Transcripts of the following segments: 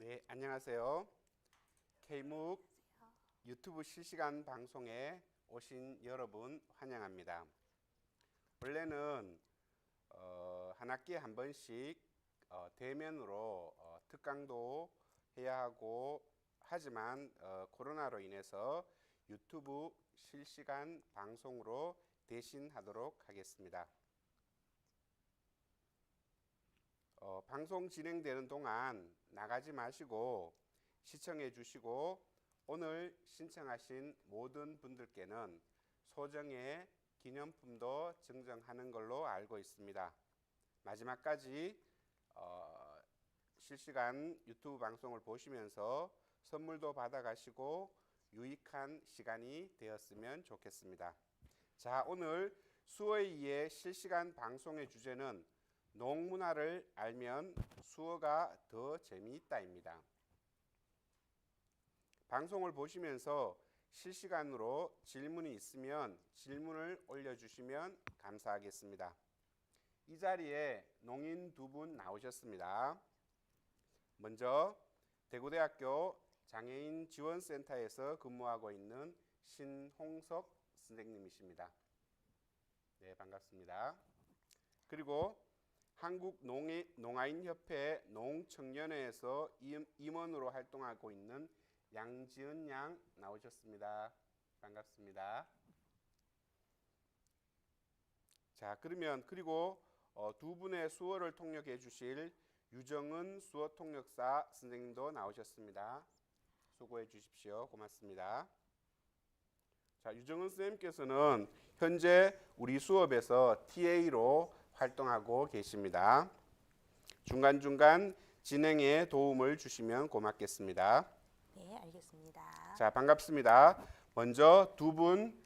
네, 안녕하세요. K묵 유튜브 실시간 방송에 오신 여러분 환영합니다. 원래는 한 학기에 한 번씩 대면으로 특강도 해야 하고 하지만 코로나로 인해서 유튜브 실시간 방송으로 대신하도록 하겠습니다. 방송 진행되는 동안 나가지 마시고 시청해 주시고 오늘 신청하신 모든 분들께는 소정의 기념품도 증정하는 걸로 알고 있습니다. 마지막까지 실시간 유튜브 방송을 보시면서 선물도 받아가시고 유익한 시간이 되었으면 좋겠습니다. 자, 오늘 수어에 의해 실시간 방송의 주제는 농문화를 알면 수어가 더 재미있다입니다. 방송을 보시면서 실시간으로 질문이 있으면 질문을 올려주시면 감사하겠습니다. 이 자리에 농인 두 분 나오셨습니다. 먼저 대구대학교 장애인지원센터에서 근무하고 있는 신홍석 선생님이십니다. 네, 반갑습니다. 그리고 한국농아인협회 농청년회에서 임원으로 활동하고 있는 양지은 양 나오셨습니다. 반갑습니다. 자, 그리고 두 분의 수어를 통역해 주실 유정은 수어통역사 선생님도 나오셨습니다. 수고해 주십시오. 고맙습니다. 자, 유정은 선생님께서는 현재 우리 수업에서 TA로 활동하고 계십니다. 중간중간 진행에 도움을 주시면 고맙겠습니다. 네, 알겠습니다. 자, 반갑습니다. 먼저 두 분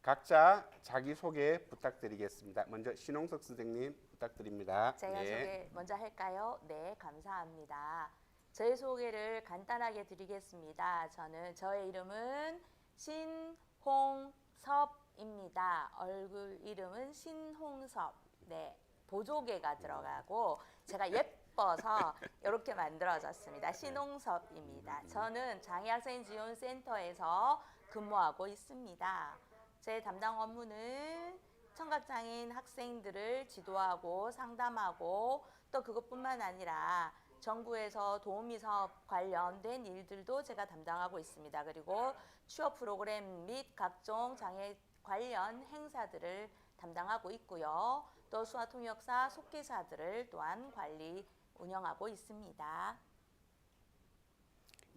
각자 자기소개 부탁드리겠습니다. 먼저 신홍석 선생님 부탁드립니다. 제가 소개 먼저 할까요? 네, 감사합니다. 제 소개를 간단하게 드리겠습니다. 저의 이름은 신홍섭입니다. 얼굴 이름은 신홍섭. 네, 보조개가 들어가고 제가 예뻐서 이렇게 만들어졌습니다. 신홍섭입니다. 저는 장애학생지원센터에서 근무하고 있습니다. 제 담당 업무는 청각장애인 학생들을 지도하고 상담하고 또 그것뿐만 아니라 정부에서 도우미 사업 관련된 일들도 제가 담당하고 있습니다. 그리고 취업 프로그램 및 각종 장애 관련 행사들을 담당하고 있고요. 또 수화통역사 속기사들을 또한 관리 운영하고 있습니다.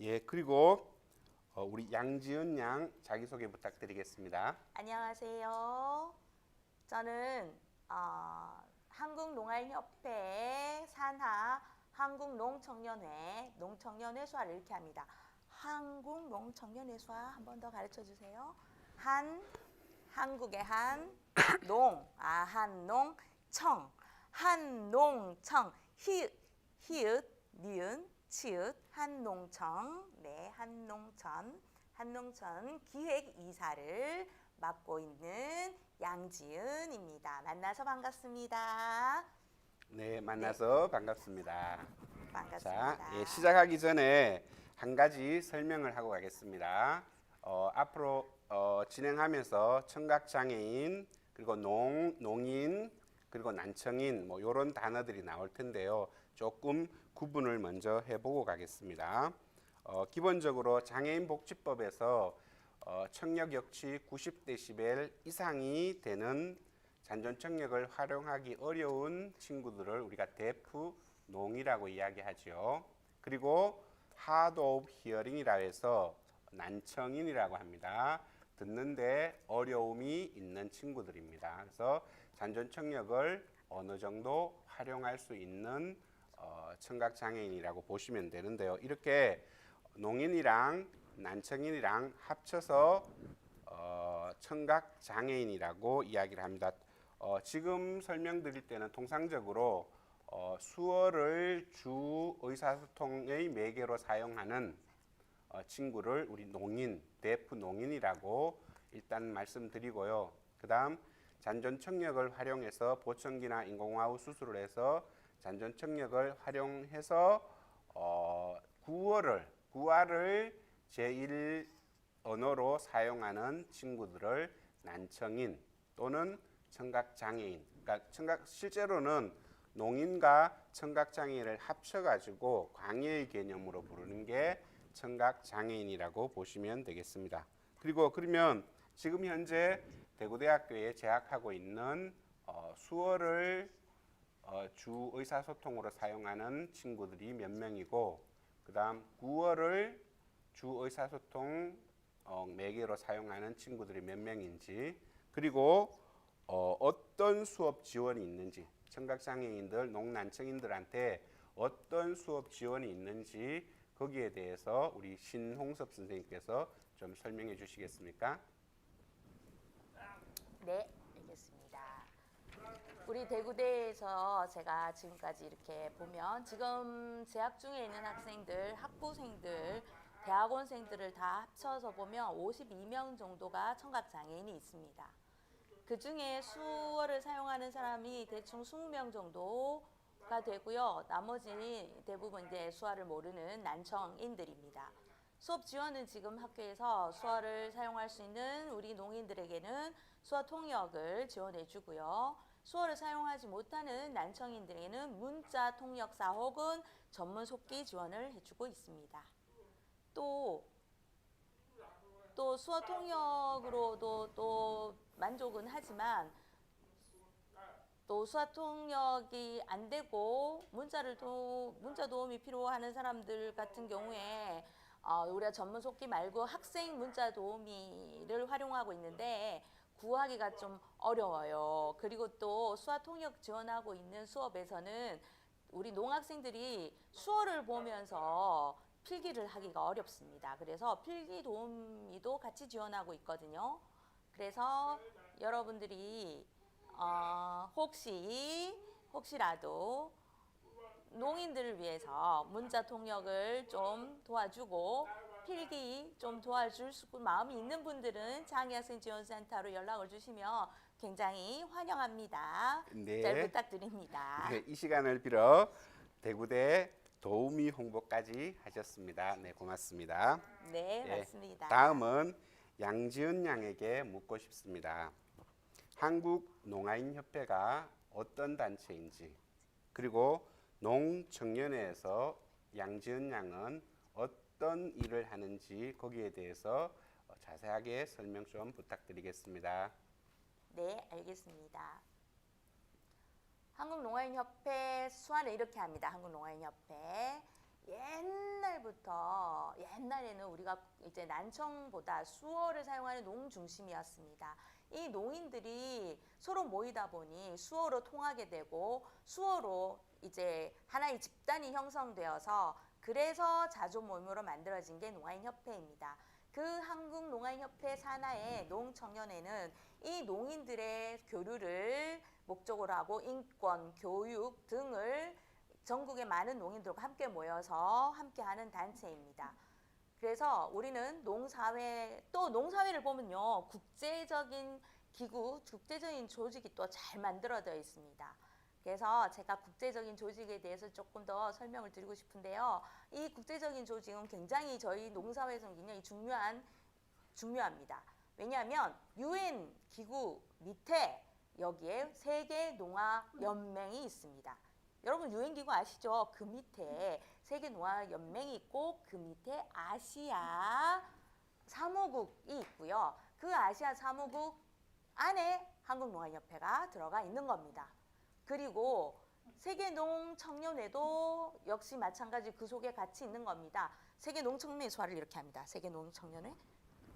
예, 그리고 우리 양지은 양 자기소개 부탁드리겠습니다. 안녕하세요. 저는 한국농아인협회 산하 한국농청년회 수화를 이렇게 합니다. 한국농청년회 수화 한 번 더 가르쳐 주세요. 한국의 한농청 히읗 니은 치읓 한농청 네 한농천 기획이사를 맡고 있는 양지은입니다. 만나서 반갑습니다. 네, 만나서 반갑습니다. 반갑습니다. 자, 예, 시작하기 전에 한 가지 설명을 하고 가겠습니다. 앞으로 진행하면서 청각장애인 그리고 농인 그리고 난청인 뭐 이런 단어들이 나올 텐데요. 조금 구분을 먼저 해보고 가겠습니다. 기본적으로 장애인복지법에서 청력 역치 90데시벨 이상이 되는 잔존청력을 활용하기 어려운 친구들을 우리가 데프 농이라고 이야기하죠. 그리고 hard of hearing이라 해서 난청인이라고 합니다. 듣는데 어려움이 있는 친구들입니다. 그래서 잔존청력을 어느 정도 활용할 수 있는 청각장애인이라고 보시면 되는데요. 이렇게 농인이랑 난청인이랑 합쳐서 청각장애인이라고 이야기를 합니다. 지금 설명드릴 때는 통상적으로 수어를 주 의사소통의 매개로 사용하는 친구를 우리 농인, 데프 농인이라고 일단 말씀드리고요. 그 다음 잔존청력을 활용해서 보청기나 인공호흡 수술을 해서 잔존청력을 활용해서 구어를 제1 언어로 사용하는 친구들을 난청인 또는 청각장애인, 그러니까 실제로는 농인과 청각장애인을 합쳐가지고 광의의 개념으로 부르는 게 청각장애인이라고 보시면 되겠습니다. 그리고 그러면 지금 현재 대구대학교에 재학하고 있는 수어를 주 의사소통으로 사용하는 친구들이 몇 명이고, 그 다음 구어를 주 의사소통 매개로 사용하는 친구들이 몇 명인지, 그리고 어떤 수업 지원이 있는지, 청각장애인들, 농난청인들한테 어떤 수업 지원이 있는지 거기에 대해서 우리 신홍섭 선생님께서 좀 설명해 주시겠습니까? 네, 알겠습니다. 우리 대구대에서 제가 지금까지 이렇게 보면 지금 재학 중에 있는 학생들, 학부생들, 대학원생들을 다 합쳐서 보면 52명 정도가 청각장애인이 있습니다. 그 중에 수어를 사용하는 사람이 대충 20명 정도가 되고요. 나머지 대부분 이제 수어를 모르는 난청인들입니다. 수업 지원은 지금 학교에서 수어를 사용할 수 있는 우리 농인들에게는 수어 통역을 지원해 주고요. 수어를 사용하지 못하는 난청인들에게는 문자 통역사 혹은 전문 속기 지원을 해주고 있습니다. 또 수어 통역으로도 또 만족은 하지만 또 수어 통역이 안 되고 문자 도움이 필요하는 사람들 같은 경우에 우리가 전문 속기 말고 학생 문자 도우미를 활용하고 있는데 구하기가 좀 어려워요. 그리고 또 수어 통역 지원하고 있는 수업에서는 우리 농학생들이 수어를 보면서 필기를 하기가 어렵습니다. 그래서 필기 도우미도 같이 지원하고 있거든요. 그래서 여러분들이 혹시라도 농인들을 위해서 문자 통역을 좀 도와주고 필기 좀 도와줄 마음이 있는 분들은 장애학생 지원센터로 연락을 주시면 굉장히 환영합니다. 네. 잘 부탁드립니다. 네, 이 시간을 빌어 대구대 도우미 홍보까지 하셨습니다. 네, 고맙습니다. 네, 맞습니다. 다음은 양지은 양에게 묻고 싶습니다. 한국농아인협회가 어떤 단체인지, 그리고 농청년회에서 양지은 양은 어떤 일을 하는지 거기에 대해서 자세하게 설명 좀 부탁드리겠습니다. 네, 알겠습니다. 한국농아인협회 수화는 이렇게 합니다. 한국농아인협회 옛날에는 우리가 이제 난청보다 수어를 사용하는 농 중심이었습니다. 이 농인들이 서로 모이다 보니 수어로 통하게 되고 수어로 이제 하나의 집단이 형성되어서 그래서 자조 모임으로 만들어진 게 농아인협회입니다. 그 한국농아인협회 산하의 농청년회는 이 농인들의 교류를 목적으로 하고 인권, 교육 등을 전국의 많은 농인들과 함께 모여서 함께하는 단체입니다. 그래서 우리는 농사회를 보면요, 국제적인 기구, 국제적인 조직이 또 잘 만들어져 있습니다. 그래서 제가 국제적인 조직에 대해서 조금 더 설명을 드리고 싶은데요. 이 국제적인 조직은 굉장히 저희 농사회에서는 굉장히 중요합니다. 왜냐하면 UN 기구 밑에 여기에 세계농아연맹이 있습니다. 여러분 UN 기구 아시죠? 그 밑에 세계농아연맹이 있고 그 밑에 아시아 사무국이 있고요. 그 아시아 사무국 안에 한국농아인협회가 들어가 있는 겁니다. 그리고 세계농청년회도 역시 마찬가지 그 속에 같이 있는 겁니다. 세계농청년회 수화를 이렇게 합니다. 세계농청년회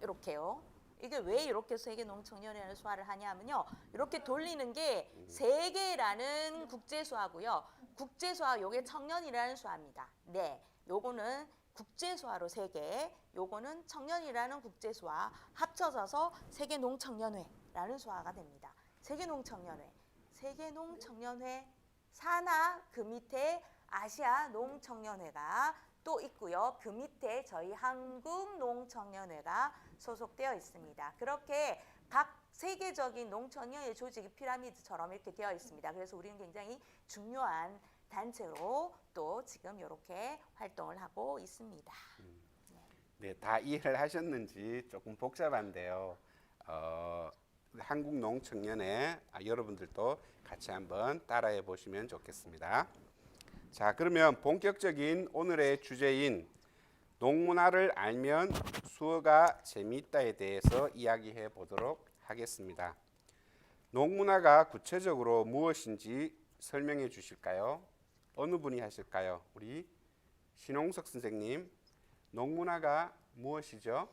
이렇게요. 이게 왜 이렇게 세계농청년회를 수화를 하냐면요. 이렇게 돌리는 게 세계라는 국제수화고요. 국제수화 요게 청년이라는 수화입니다. 네, 요거는 국제수화로 세계, 요거는 청년이라는 국제수화 합쳐져서 세계농청년회라는 수화가 됩니다. 세계농청년회 산하 그 밑에 아시아 농청년회가 또 있고요. 그 밑에 저희 한국농청년회가 소속되어 있습니다. 그렇게 각 세계적인 농청년회 조직이 피라미드처럼 이렇게 되어 있습니다. 그래서 우리는 굉장히 중요한 단체로 또 지금 이렇게 활동을 하고 있습니다. 네, 다 이해를 하셨는지 조금 복잡한데요. 한국농청년회 여러분들도 같이 한번 따라해 보시면 좋겠습니다. 자, 그러면 본격적인 오늘의 주제인 농문화를 알면 수어가 재미있다에 대해서 이야기해 보도록 하겠습니다. 농문화가 구체적으로 무엇인지 설명해 주실까요? 어느 분이 하실까요? 우리 신홍석 선생님, 농문화가 무엇이죠?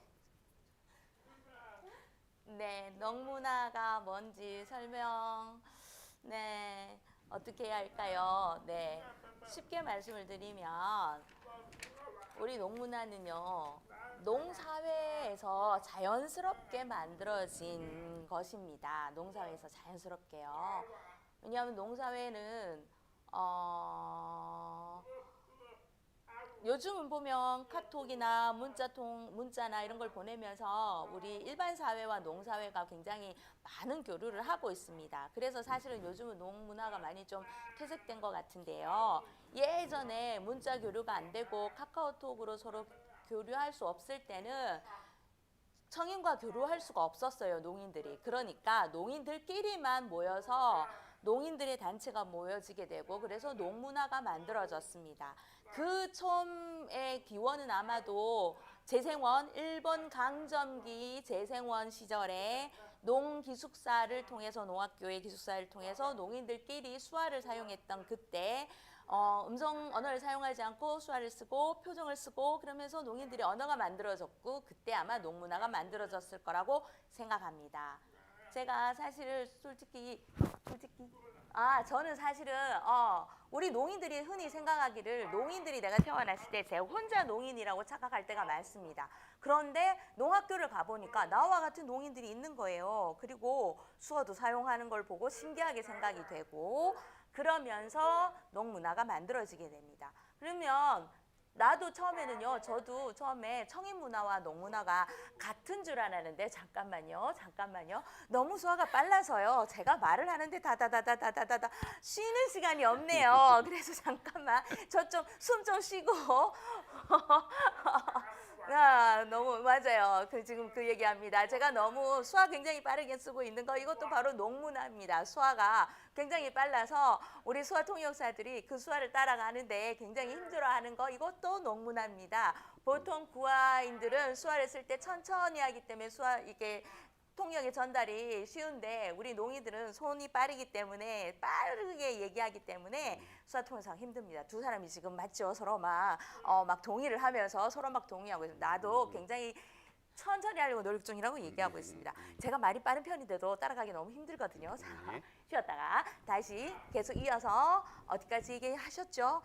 네, 농문화가 뭔지 설명, 네, 어떻게 해야 할까요? 네, 쉽게 말씀을 드리면, 우리 농문화는요, 농사회에서 자연스럽게 만들어진 것입니다. 농사회에서 자연스럽게요. 왜냐하면 농사회는, 요즘은 보면 카톡이나 문자나 이런 걸 보내면서 우리 일반 사회와 농사회가 굉장히 많은 교류를 하고 있습니다. 그래서 사실은 요즘은 농문화가 많이 좀 퇴색된 것 같은데요. 예전에 문자 교류가 안 되고 카카오톡으로 서로 교류할 수 없을 때는 청인과 교류할 수가 없었어요, 농인들이. 그러니까 농인들끼리만 모여서 농인들의 단체가 모여지게 되고 그래서 농문화가 만들어졌습니다. 그 처음의 기원은 아마도 재생원, 일본 강점기 재생원 시절에 농기숙사를 통해서 농학교의 기숙사를 통해서 농인들끼리 수화를 사용했던 그때 음성 언어를 사용하지 않고 수화를 쓰고 표정을 쓰고 그러면서 농인들의 언어가 만들어졌고 그때 아마 농문화가 만들어졌을 거라고 생각합니다. 제가 사실 솔직히 저는 사실은 우리 농인들이 흔히 생각하기를 농인들이 내가 태어났을 때 제가 혼자 농인이라고 착각할 때가 많습니다. 그런데 농학교를 가보니까 나와 같은 농인들이 있는 거예요. 그리고 수어도 사용하는 걸 보고 신기하게 생각이 되고 그러면서 농문화가 만들어지게 됩니다. 그러면 나도 처음에는요, 저도 처음에 청인 문화와 농문화가 같은 줄 알았는데 잠깐만요. 너무 수화가 빨라서요. 제가 말을 하는데 다다다다다다다 쉬는 시간이 없네요. 그래서 잠깐만 저 좀 숨 좀 쉬고 너무 맞아요. 지금 그 얘기합니다. 제가 너무 수화 굉장히 빠르게 쓰고 있는 거 이것도 바로 농문화입니다. 수화가 굉장히 빨라서 우리 수화 통역사들이 그 수화를 따라가는데 굉장히 힘들어하는 거 이것도 농문화입니다. 보통 구화인들은 수화를 쓸 때 천천히 하기 때문에 수화 이게 통역의 전달이 쉬운데 우리 농인들은 손이 빠르기 때문에 빠르게 얘기하기 때문에 수화 통역상 힘듭니다. 두 사람이 지금 맞죠? 서로 막 동의를 하면서 서로 막 동의하고 있습니다. 나도 굉장히 천천히 하려고 노력 중이라고 얘기하고 있습니다. 제가 말이 빠른 편인데도 따라가기 너무 힘들거든요. 자, 쉬었다가 다시 계속 이어서 어디까지 얘기하셨죠?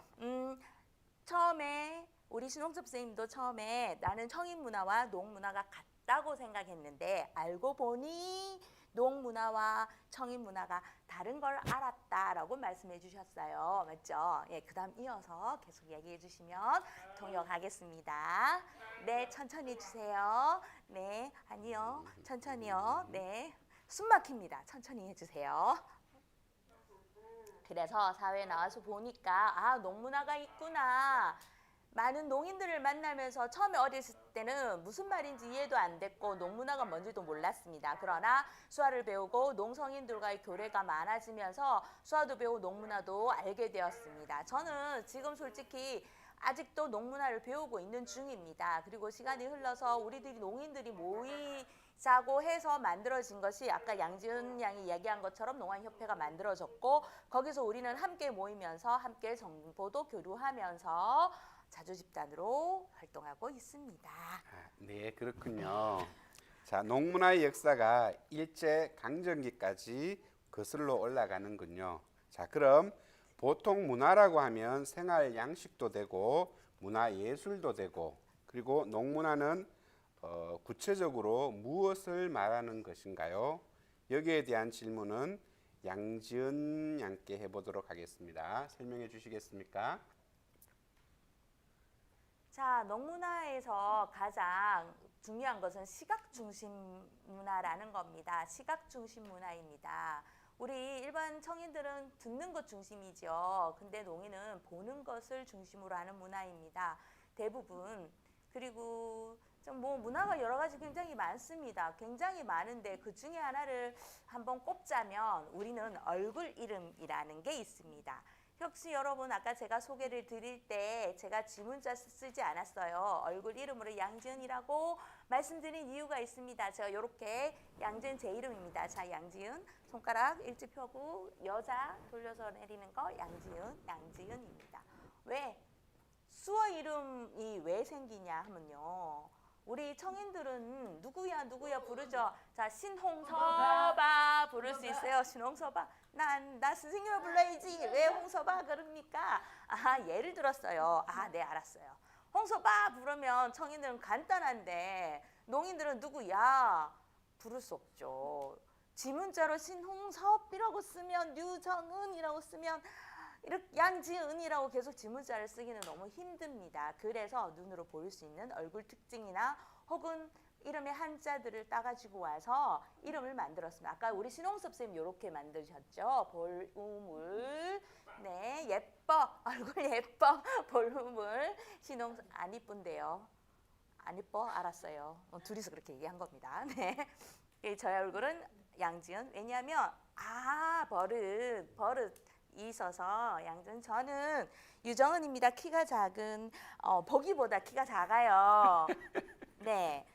처음에 우리 신홍섭 선생님도 처음에 나는 청인 문화와 농 문화가 같다고 생각했는데 알고 보니 농 문화와 청인 문화가 다른 걸 알았다라고 말씀해 주셨어요. 맞죠? 예, 그다음 이어서 계속 얘기해 주시면 통역하겠습니다. 네, 천천히 주세요. 네, 아니요. 천천히요. 네. 숨 막힙니다. 천천히 해 주세요. 그래서 사회에 나와서 보니까 농문화가 있구나. 많은 농인들을 만나면서 처음에 어렸을 때는 무슨 말인지 이해도 안 됐고 농문화가 뭔지도 몰랐습니다. 그러나 수화를 배우고 농성인들과의 교류가 많아지면서 수화도 배우고 농문화도 알게 되었습니다. 저는 지금 솔직히 아직도 농문화를 배우고 있는 중입니다. 그리고 시간이 흘러서 우리들이 농인들이 모이자고 해서 만들어진 것이 아까 양지은 양이 이야기한 것처럼 농아협회가 만들어졌고 거기서 우리는 함께 모이면서 함께 정보도 교류하면서 자주집단으로 활동하고 있습니다. 네, 그렇군요. 자, 농문화의 역사가 일제 강점기까지 거슬러 올라가는군요. 자, 그럼 보통 문화라고 하면 생활 양식도 되고 문화 예술도 되고 그리고 농문화는 구체적으로 무엇을 말하는 것인가요? 여기에 대한 질문은 양지은 양께 해보도록 하겠습니다. 설명해 주시겠습니까? 자, 농문화에서 가장 중요한 것은 시각 중심 문화라는 겁니다. 시각 중심 문화입니다. 우리 일반 청인들은 듣는 것 중심이죠. 근데 농인은 보는 것을 중심으로 하는 문화입니다. 대부분. 그리고 좀 뭐 문화가 여러 가지 굉장히 많습니다. 굉장히 많은데 그 중에 하나를 한번 꼽자면 우리는 얼굴 이름이라는 게 있습니다. 혹시 여러분 아까 제가 소개를 드릴 때 제가 지문자 쓰지 않았어요. 얼굴 이름으로 양지은이라고 말씀드린 이유가 있습니다. 제가 이렇게 양지은 제 이름입니다. 자, 양지은 손가락 일지 펴고 여자 돌려서 내리는 거 양지은입니다. 왜? 수어 이름이 왜 생기냐 하면요. 우리 청인들은 누구야 부르죠. 자, 신홍서바 부를 수 있어요. 신홍서바. 나 선생님을 불러야지. 왜 홍서바 그럽니까? 아, 예를 들었어요. 아, 네, 알았어요. 홍서바 부르면 청인들은 간단한데 농인들은 누구야? 부를 수 없죠. 지문자로 신홍섭이라고 쓰면 류정은이라고 쓰면 이렇게 양지은이라고 계속 지문자를 쓰기는 너무 힘듭니다. 그래서 눈으로 보일 수 있는 얼굴 특징이나 혹은 이름의 한자들을 따가지고 와서 이름을 만들었습니다. 아까 우리 신홍섭 선생님 이렇게 만드셨죠. 볼우물, 네, 예뻐, 얼굴 예뻐, 볼우물. 신홍섭 안 이쁜데요. 안 이뻐? 알았어요. 둘이서 그렇게 얘기한 겁니다. 네, 저의 얼굴은 양지은. 왜냐하면 버릇 있어서 양지은. 저는 유정은입니다. 키가 작은 보기보다 키가 작아요. 네.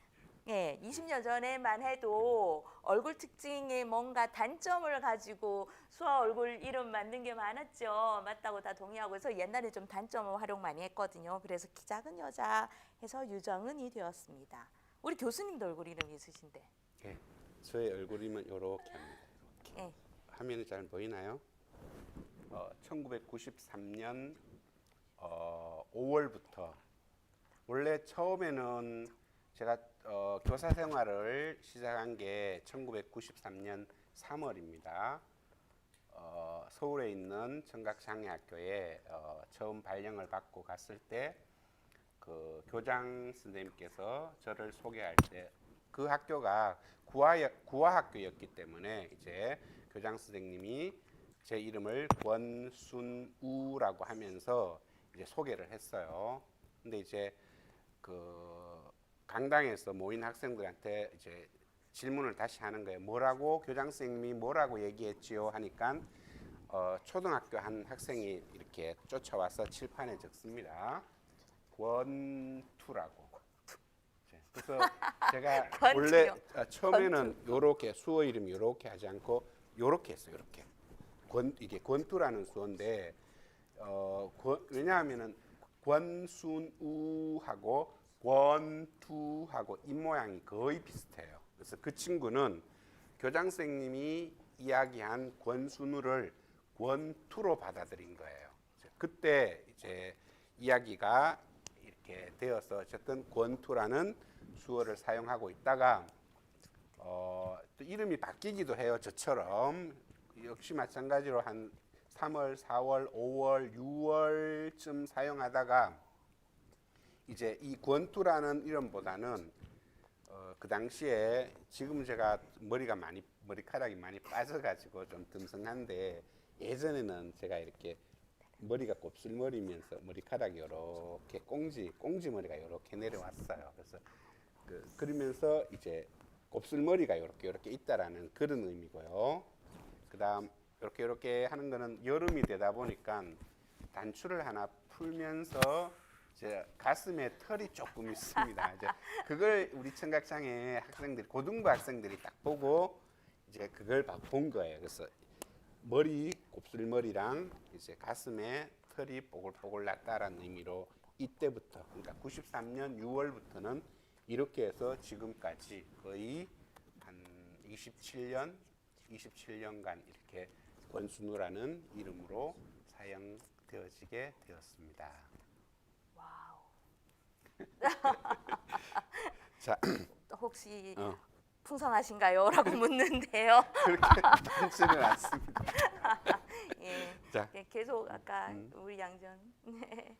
예, 20년 전에만 해도 얼굴 특징에 뭔가 단점을 가지고 수아 얼굴 이름 만든 게 많았죠. 맞다고 다 동의하고 해서 옛날에 좀 단점을 활용 많이 했거든요. 그래서 키 작은 여자 해서 유정은이 되었습니다. 우리 교수님도 얼굴 이름 있으신데. 네, 저의 얼굴이면 이렇게 합니다. 이렇게. 네. 화면이 잘 보이나요? 1993년 5월부터 원래 처음에는 제가 교사 생활을 시작한 게 1993년 3월입니다. 서울에 있는 청각장애학교에 처음 발령을 받고 갔을 때 그 교장 선생님께서 저를 소개할 때 그 학교가 구화 학교였기 때문에 이제 교장 선생님이 제 이름을 권순우라고 하면서 이제 소개를 했어요. 근데 이제 그 강당에서 모인 학생들한테 이제 질문을 다시 하는 거예요. 뭐라고 교장 선생님이 뭐라고 얘기했지요? 하니까 초등학교 한 학생이 이렇게 쫓아와서 칠판에 적습니다. 권투라고. 그래서 제가 원래 처음에는 요렇게 수어 이름 요렇게 하지 않고 요렇게 했어요. 요렇게. 이게 권투라는 수어인데 왜냐하면은 권순우하고 권투하고 입 모양이 거의 비슷해요. 그래서 그 친구는 교장 선생님이 이야기한 권순우를 권투로 받아들인 거예요. 그때 이제 이야기가 이렇게 되어서 어쨌든 권투라는 수어를 사용하고 있다가 또 이름이 바뀌기도 해요. 저처럼 역시 마찬가지로 한 3월, 4월, 5월, 6월쯤 사용하다가 이제 이 권투라는 이름보다는 그 당시에 지금 제가 머리카락이 많이 빠져가지고 좀 듬성한데 예전에는 제가 이렇게 머리가 곱슬머리면서 머리카락이 이렇게 꽁지 머리가 이렇게 내려왔어요. 그래서 그러면서 이제 곱슬머리가 이렇게 있다라는 그런 의미고요. 그다음 이렇게 하는 거는 여름이 되다 보니까 단추를 하나 풀면서 이제 가슴에 털이 조금 있습니다. 이제 그걸 우리 청각장애 학생들이 고등부 학생들이 딱 보고 이제 그걸 본 거예요. 그래서 곱슬머리랑 이제 가슴에 털이 뽀글뽀글 났다라는 의미로 이때부터 그러니까 93년 6월부터는 이렇게 해서 지금까지 거의 한 27년간 이렇게 권순우라는 이름으로 사용되어지게 되었습니다. 와우. 자, 혹시 풍성하신가요? 라고 묻는데요. 그렇게 많지는 않습니다. 예. 자, 계속 아까 우리 양전. 네.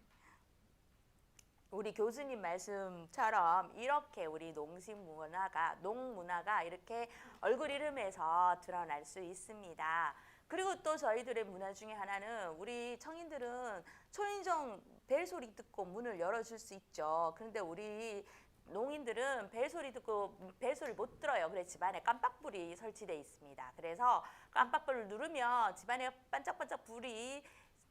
우리 교수님 말씀처럼 이렇게 우리 농문화가 이렇게 얼굴 이름에서 드러날 수 있습니다. 그리고 또 저희들의 문화 중에 하나는 우리 청인들은 초인종 벨소리 듣고 문을 열어줄 수 있죠. 그런데 우리 농인들은 벨소리 듣고 벨소리 못 들어요. 그래서 집안에 깜빡불이 설치되어 있습니다. 그래서 깜빡불을 누르면 집안에 반짝반짝 불이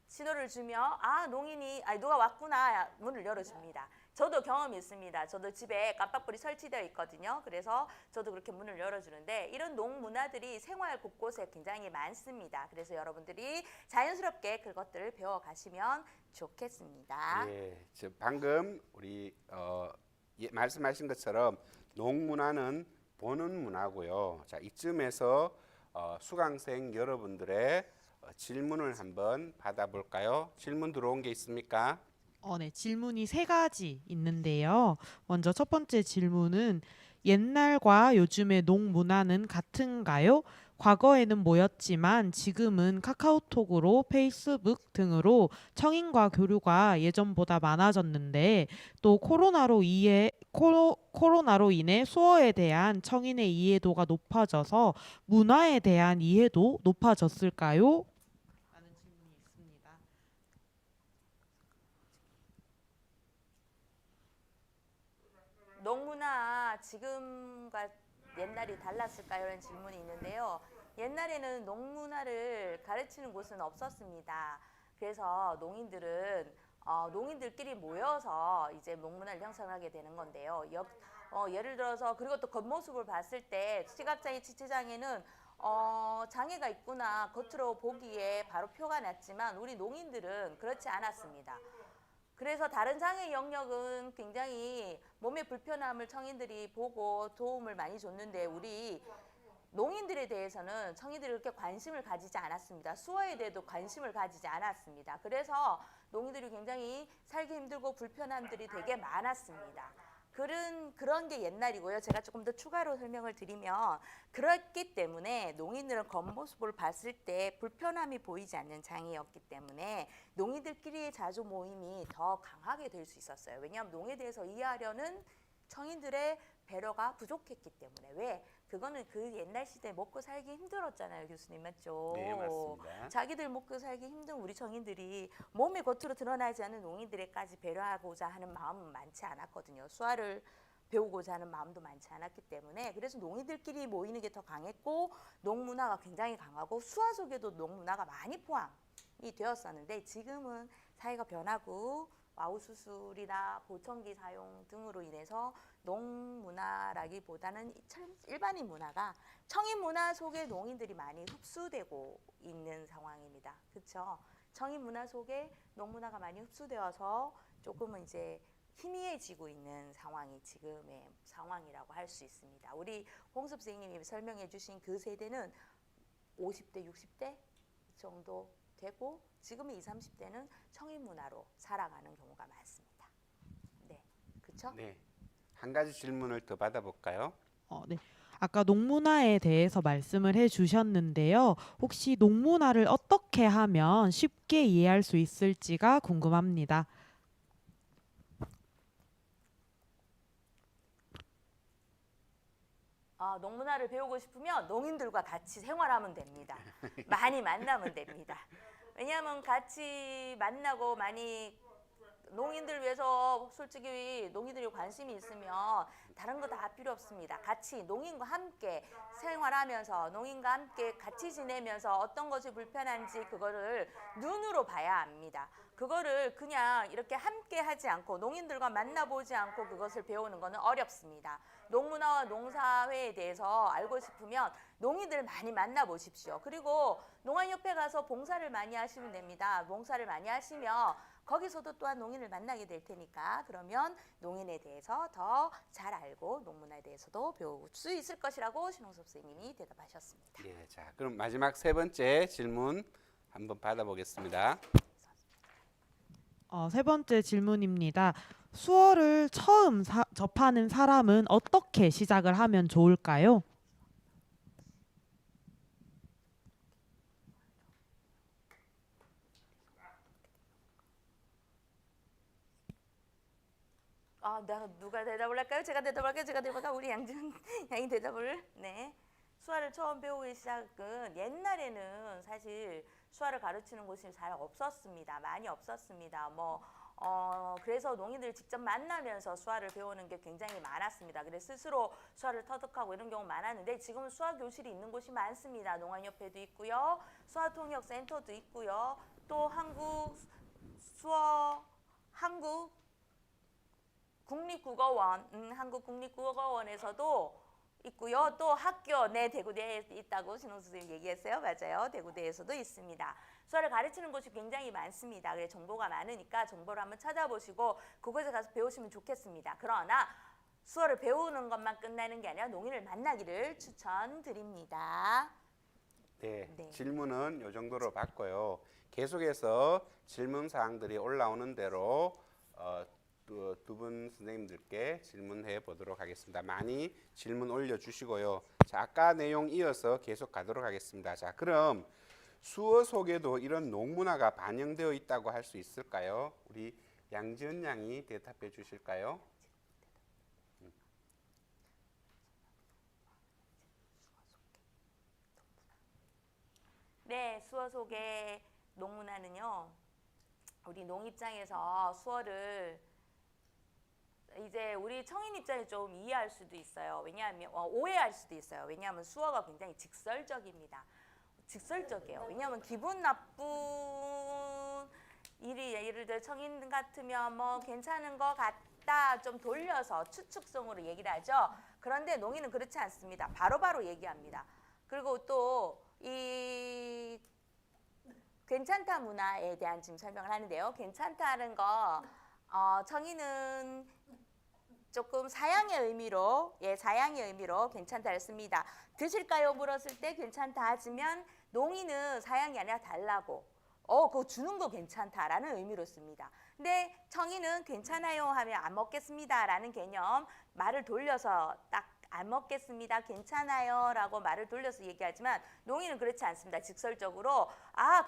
신호를 주며 농인이 누가 왔구나 문을 열어줍니다. 저도 경험이 있습니다. 저도 집에 깜빡불이 설치되어 있거든요. 그래서 저도 그렇게 문을 열어주는데 이런 농문화들이 생활 곳곳에 굉장히 많습니다. 그래서 여러분들이 자연스럽게 그것들을 배워가시면 좋겠습니다. 예, 방금 우리 말씀하신 것처럼 농문화는 보는 문화고요. 자, 이쯤에서 수강생 여러분들의 질문을 한번 받아볼까요? 질문 들어온 게 있습니까? 네, 질문이 세 가지 있는데요. 먼저 첫 번째 질문은 옛날과 요즘의 농문화는 같은가요? 과거에는 모였지만 지금은 카카오톡으로 페이스북 등으로 청인과 교류가 예전보다 많아졌는데 또 코로나로 인해 수어에 대한 청인의 이해도가 높아져서 문화에 대한 이해도 높아졌을까요? 라는 질문이 있습니다. 농문화 지금과 옛날이 달랐을까요? 라는 질문이 있는데요. 옛날에는 농문화를 가르치는 곳은 없었습니다. 그래서 농인들끼리 모여서 이제 농문화를 형성하게 되는 건데요. 예를 들어서 그리고 또 겉모습을 봤을 때 시각장애 지체장애는 장애가 있구나 겉으로 보기에 바로 표가 났지만 우리 농인들은 그렇지 않았습니다. 그래서 다른 장애 영역은 굉장히 몸의 불편함을 청인들이 보고 도움을 많이 줬는데 우리 농인들에 대해서는 청인들이 그렇게 관심을 가지지 않았습니다. 수어에 대해도 관심을 가지지 않았습니다. 그래서 농인들이 굉장히 살기 힘들고 불편함들이 되게 많았습니다. 그런 게 옛날이고요. 제가 조금 더 추가로 설명을 드리면 그렇기 때문에 농인들은 겉모습을 봤을 때 불편함이 보이지 않는 장애였기 때문에 농인들끼리의 자주 모임이 더 강하게 될 수 있었어요. 왜냐하면 농에 대해서 이해하려는 청인들의 배려가 부족했기 때문에. 왜? 그거는 그 옛날 시대에 먹고 살기 힘들었잖아요, 교수님 맞죠? 네, 맞습니다. 자기들 먹고 살기 힘든 우리 청인들이 몸의 겉으로 드러나지 않는 농인들에까지 배려하고자 하는 마음은 많지 않았거든요. 수화를 배우고자 하는 마음도 많지 않았기 때문에 그래서 농인들끼리 모이는 게 더 강했고 농문화가 굉장히 강하고 수화 속에도 농문화가 많이 포함이 되었었는데 지금은 사회가 변하고 와우 수술이나 보청기 사용 등으로 인해서 농문화라기보다는 일반인 문화가 청인 문화 속에 농인들이 많이 흡수되고 있는 상황입니다. 그렇죠? 청인 문화 속에 농문화가 많이 흡수되어서 조금은 이제 희미해지고 있는 상황이 지금의 상황이라고 할 수 있습니다. 우리 홍섭 선생님이 설명해 주신 그 세대는 50대, 60대 정도 되고 지금의 20, 30대는 청인 문화로 살아가는 경우가 많습니다. 네, 그렇죠? 네, 한 가지 질문을 더 받아볼까요? 네. 아까 농문화에 대해서 말씀을 해주셨는데요. 혹시 농문화를 어떻게 하면 쉽게 이해할 수 있을지가 궁금합니다. 농문화를 배우고 싶으면 농인들과 같이 생활하면 됩니다. 많이 만나면 됩니다. 왜냐하면 같이 만나고 많이 농인들 위해서 솔직히 농인들이 관심이 있으면 다른 거 다 필요 없습니다. 같이 농인과 함께 생활하면서 농인과 함께 같이 지내면서 어떤 것이 불편한지 그거를 눈으로 봐야 합니다. 그거를 그냥 이렇게 함께 하지 않고 농인들과 만나보지 않고 그것을 배우는 것은 어렵습니다. 농문화와 농사회에 대해서 알고 싶으면 농인들 많이 만나보십시오. 그리고 농안협회 가서 봉사를 많이 하시면 됩니다. 봉사를 많이 하시면 거기서도 또한 농인을 만나게 될 테니까 그러면 농인에 대해서 더 잘 알고 농문화에 대해서도 배울 수 있을 것이라고 신홍섭 선생님이 대답하셨습니다. 예, 자, 그럼 마지막 세 번째 질문 한번 받아보겠습니다. 세 번째 질문입니다. 수어를 처음 접하는 사람은 어떻게 시작을 하면 좋을까요? 내가 누가 대답을 할까요? 제가 대답을 할까요? 제가 대답을 할까요? 우리 양준 양이 대답을. 네. 수화를 처음 배우기 시작은 옛날에는 사실 수화를 가르치는 곳이 잘 없었습니다. 많이 없었습니다. 그래서 농인들 직접 만나면서 수화를 배우는 게 굉장히 많았습니다. 그래서 스스로 수화를 터득하고 이런 경우 많았는데 지금은 수화 교실이 있는 곳이 많습니다. 농아협회도 있고요. 수화통역센터도 있고요. 또 한국 국립국어원에서도 있고요. 또 학교 대구대에 있다고 신홍 선생님 얘기했어요. 맞아요. 대구대에서도 있습니다. 수화를 가르치는 곳이 굉장히 많습니다. 그래서 정보가 많으니까 정보를 한번 찾아보시고 그곳에 가서 배우시면 좋겠습니다. 그러나 수화를 배우는 것만 끝나는 게 아니라 농인을 만나기를 추천드립니다. 네, 네. 질문은 이 정도로 받고요. 계속해서 질문 사항들이 올라오는 대로 두 분 선생님들께 질문해 보도록 하겠습니다. 많이 질문 올려주시고요. 자, 아까 내용 이어서 계속 가도록 하겠습니다. 자, 그럼 수어 속에도 이런 농문화가 반영되어 있다고 할 수 있을까요? 우리 양지은 양이 대답해 주실까요? 네, 수어 속의 농문화는요. 우리 농 입장에서 수어를 이제 우리 청인 입장에 좀 이해할 수도 있어요. 왜냐하면 오해할 수도 있어요. 왜냐하면 수어가 굉장히 직설적입니다. 직설적이에요. 왜냐하면 기분 나쁜 일이 예를 들어 청인 같으면 괜찮은 것 같다 좀 돌려서 추측성으로 얘기를 하죠. 그런데 농인은 그렇지 않습니다. 바로바로 얘기합니다. 그리고 또 이 괜찮다 문화에 대한 지금 설명을 하는데요. 괜찮다는 거 청인은 조금 사양의 의미로 괜찮다를 씁니다. 드실까요? 물었을 때 괜찮다 하지만 농인은 사양이 아니라 달라고 그거 주는 거 괜찮다라는 의미로 씁니다. 근데 청인은 괜찮아요 하면 안 먹겠습니다라는 개념 말을 돌려서 딱 안 먹겠습니다. 괜찮아요 라고 말을 돌려서 얘기하지만 농인은 그렇지 않습니다. 직설적으로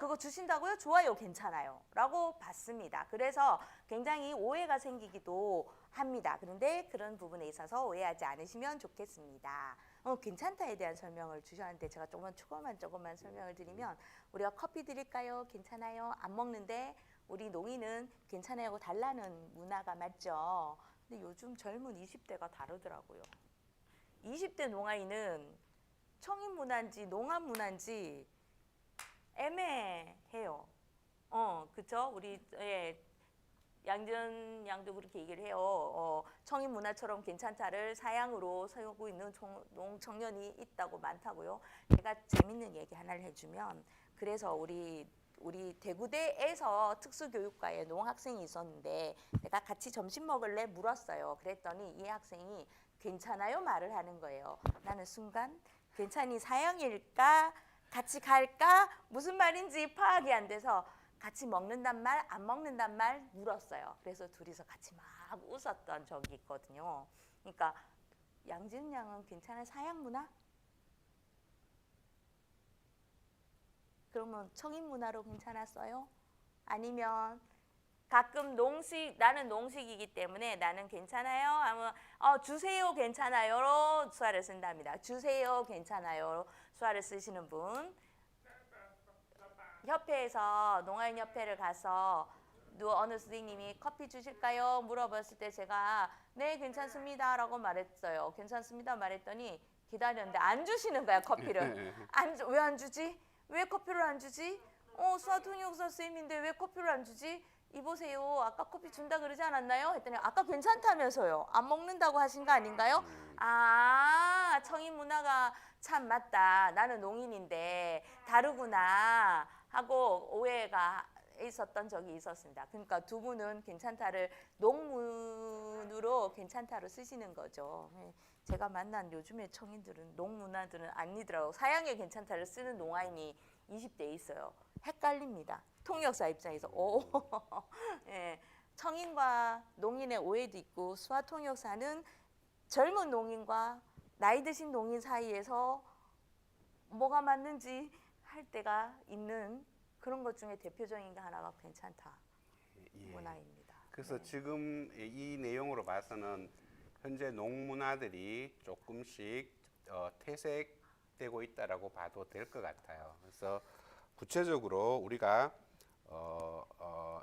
그거 주신다고요? 좋아요. 괜찮아요 라고 받습니다. 그래서 굉장히 오해가 생기기도 합니다. 그런데 그런 부분에 있어서 오해하지 않으시면 좋겠습니다. 괜찮다에 대한 설명을 주셨는데 제가 조금만 설명을 드리면 우리가 커피 드릴까요? 괜찮아요. 안 먹는데 우리 농인은 괜찮아요 하고 달라는 문화가 맞죠. 근데 요즘 젊은 20대가 다르더라고요. 20대 농아인은 청인 문화인지 농안 문화인지 애매해요. 그쵸? 우리 양전 양도 그렇게 얘기를 해요. 청인 문화처럼 괜찮다를 사양으로 사용하고 있는 농청년이 있다고 많다고요. 제가 재밌는 얘기 하나를 해주면 그래서 우리 대구대에서 특수교육과에 농학생이 있었는데 내가 같이 점심 먹을래 물었어요. 그랬더니 이 학생이 괜찮아요 말을 하는 거예요. 나는 순간 괜찮이 사형일까 같이 갈까 무슨 말인지 파악이 안 돼서 같이 먹는단 말 안 먹는단 말 물었어요. 그래서 둘이서 같이 막 웃었던 적이 있거든요. 그러니까 양지은 양은 괜찮아요 사양 문화? 그러면 청인 문화로 괜찮았어요? 아니면 가끔 나는 농식이기 때문에 나는 괜찮아요 하면 주세요 괜찮아요로 수화를 쓴답니다. 주세요 괜찮아요 수화를 쓰시는 분 협회에서 농아인 협회를 가서 어느 선생님이 커피 주실까요? 물어봤을 때 제가 네 괜찮습니다 라고 말했어요. 괜찮습니다 말했더니 기다렸는데 안 주시는 거야 커피를. 왜 안 주지? 왜 커피를 안 주지? 수화통역사 선생님인데 왜 커피를 안 주지? 이보세요. 아까 커피 준다 그러지 않았나요? 했더니 아까 괜찮다면서요. 안 먹는다고 하신 거 아닌가요? 청인 문화가 참 맞다. 나는 농인인데 다르구나 하고 오해가 있었던 적이 있었습니다. 그러니까 두 분은 괜찮다를 농문으로 괜찮다로 쓰시는 거죠. 제가 만난 요즘의 청인들은 농문화들은 아니더라고요. 사양의 괜찮다를 쓰는 농아인이 20대에 있어요. 헷갈립니다. 통역사 입장에서 예, 청인과 농인의 오해도 있고 수화통역사는 젊은 농인과 나이 드신 농인 사이에서 뭐가 맞는지 할 때가 있는 그런 것 중에 대표적인 게 하나가 괜찮다 문화입니다. 그래서 지금 이 내용으로 봐서는 현재 농문화들이 조금씩 퇴색되고 있다라고 봐도 될 것 같아요. 그래서 구체적으로 우리가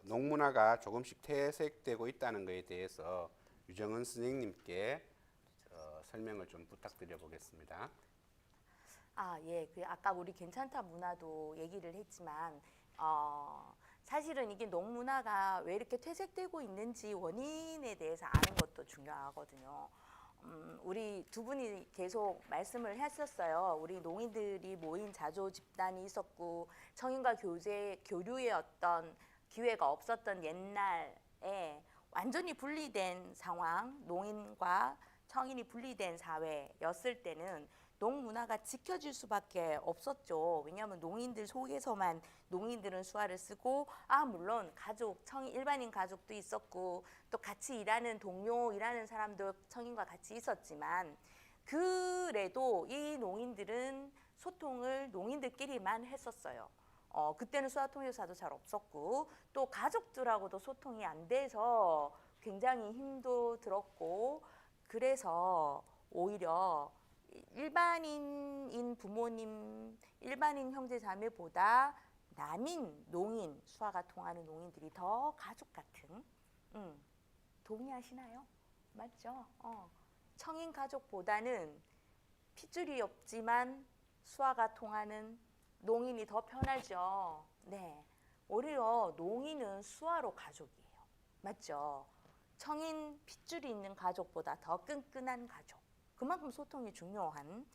농문화가 조금씩 퇴색되고 있다는 것에 대해서 유정은 선생님께 설명을 좀 부탁드려 보겠습니다. 예. 그 아까 우리 괜찮다 문화도 얘기를 했지만 사실은 이게 농문화가 왜 이렇게 퇴색되고 있는지 원인에 대해서 아는 것도 중요하거든요. 우리 두 분이 계속 말씀을 했었어요. 우리 농인들이 모인 자조 집단이 있었고 청인과 교류의 어떤 기회가 없었던 옛날에 완전히 분리된 상황, 농인과 청인이 분리된 사회였을 때는 농문화가 지켜질 수밖에 없었죠. 왜냐하면 농인들 속에서만 농인들은 수화를 쓰고 물론 가족, 청인, 일반인 가족도 있었고 또 같이 일하는 동료, 일하는 사람도 청인과 같이 있었지만 그래도 이 농인들은 소통을 농인들끼리만 했었어요. 그때는 수화통역사도 잘 없었고 또 가족들하고도 소통이 안 돼서 굉장히 힘도 들었고 그래서 오히려 일반인인 부모님, 일반인 형제 자매보다 남인, 농인, 수화가 통하는 농인들이 더 가족 같은 동의하시나요? 맞죠? 청인 가족보다는 핏줄이 없지만 수화가 통하는 농인이 더 편하죠. 네, 오히려 농인은 수화로 가족이에요. 맞죠? 청인 핏줄이 있는 가족보다 더 끈끈한 가족. 그만큼 소통이 중요한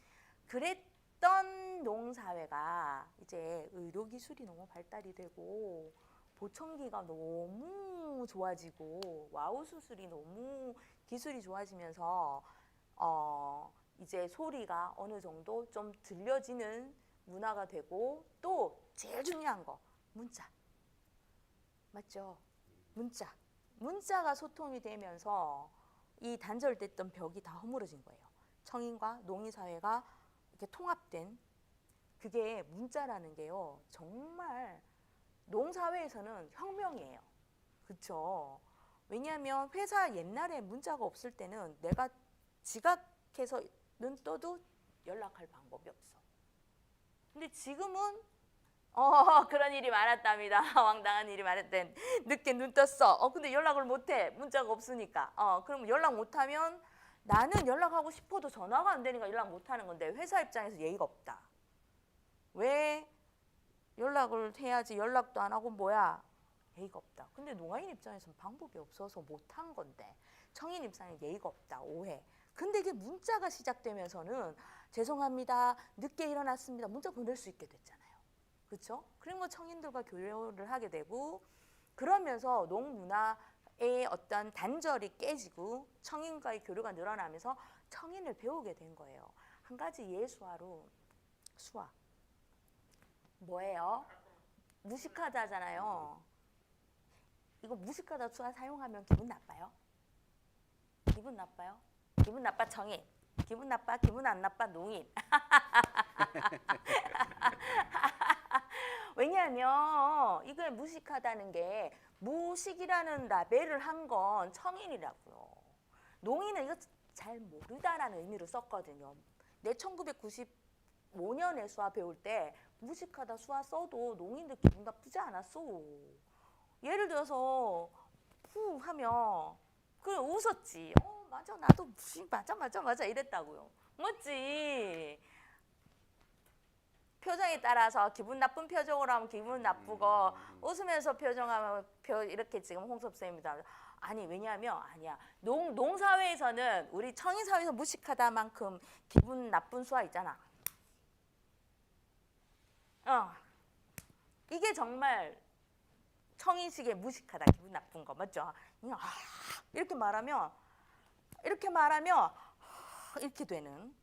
그랬던 농사회가 이제 의료기술이 너무 발달이 되고 보청기가 너무 좋아지고 와우 수술이 너무 기술이 좋아지면서 이제 소리가 어느 정도 좀 들려지는 문화가 되고 또 제일 중요한 거 문자. 맞죠? 문자가 소통이 되면서 이 단절됐던 벽이 다 허물어진 거예요. 청인과 농인 사회가 이렇게 통합된 그게 문자라는 게요. 정말 농사회에서는 혁명이에요. 그렇죠? 왜냐하면 회사 옛날에 문자가 없을 때는 내가 지각해서 눈 떠도 연락할 방법이 없어. 근데 지금은 그런 일이 많았답니다. 황당한 일이 많았대. 늦게 눈 떴어. 근데 연락을 못해. 문자가 없으니까. 그럼 연락 못하면 나는 연락하고 싶어도 전화가 안 되니까 연락 못하는 건데 회사 입장에서 예의가 없다. 왜 연락을 해야지 연락도 안 하고 뭐야? 예의가 없다. 근데 농아인 입장에서는 방법이 없어서 못한 건데 청인 입장에 예의가 없다. 오해. 근데 이게 문자가 시작되면서는 죄송합니다. 늦게 일어났습니다. 문자 보낼 수 있게 됐잖아요. 그렇죠? 그리고 청인들과 교류를 하게 되고 그러면서 농문화의 어떤 단절이 깨지고 청인과의 교류가 늘어나면서 청인을 배우게 된 거예요. 한 가지 예수화로 수화. 뭐예요? 무식하다잖아요. 이거 무식하다 수화 사용하면 기분 나빠요? 기분 나빠요? 기분 나빠 청인. 기분 나빠? 기분 안 나빠 농인. 왜냐하면 이걸 무식하다는 게 무식이라는 라벨을 한 건 청인이라고요. 농인은 이거 잘 모르다라는 의미로 썼거든요. 내 1995년에 수화 배울 때 무식하다 수화 써도 농인들 기분 나쁘지 않았어. 예를 들어서 푸 하면 그래 웃었지. 맞아 나도 무식 맞아 이랬다고요. 맞지? 표정에 따라서 기분 나쁜 표정으로 하면 기분 나쁘고 웃으면서 표정하면 이렇게 지금 홍섭 쌤입니다. 아니 왜냐하면 아니야 농사회에서는 우리 청인사회에서 무식하다만큼 기분 나쁜 수화 있잖아. 이게 정말 청인식의 무식하다 기분 나쁜 거 맞죠? 이렇게 말하면 이렇게 되는.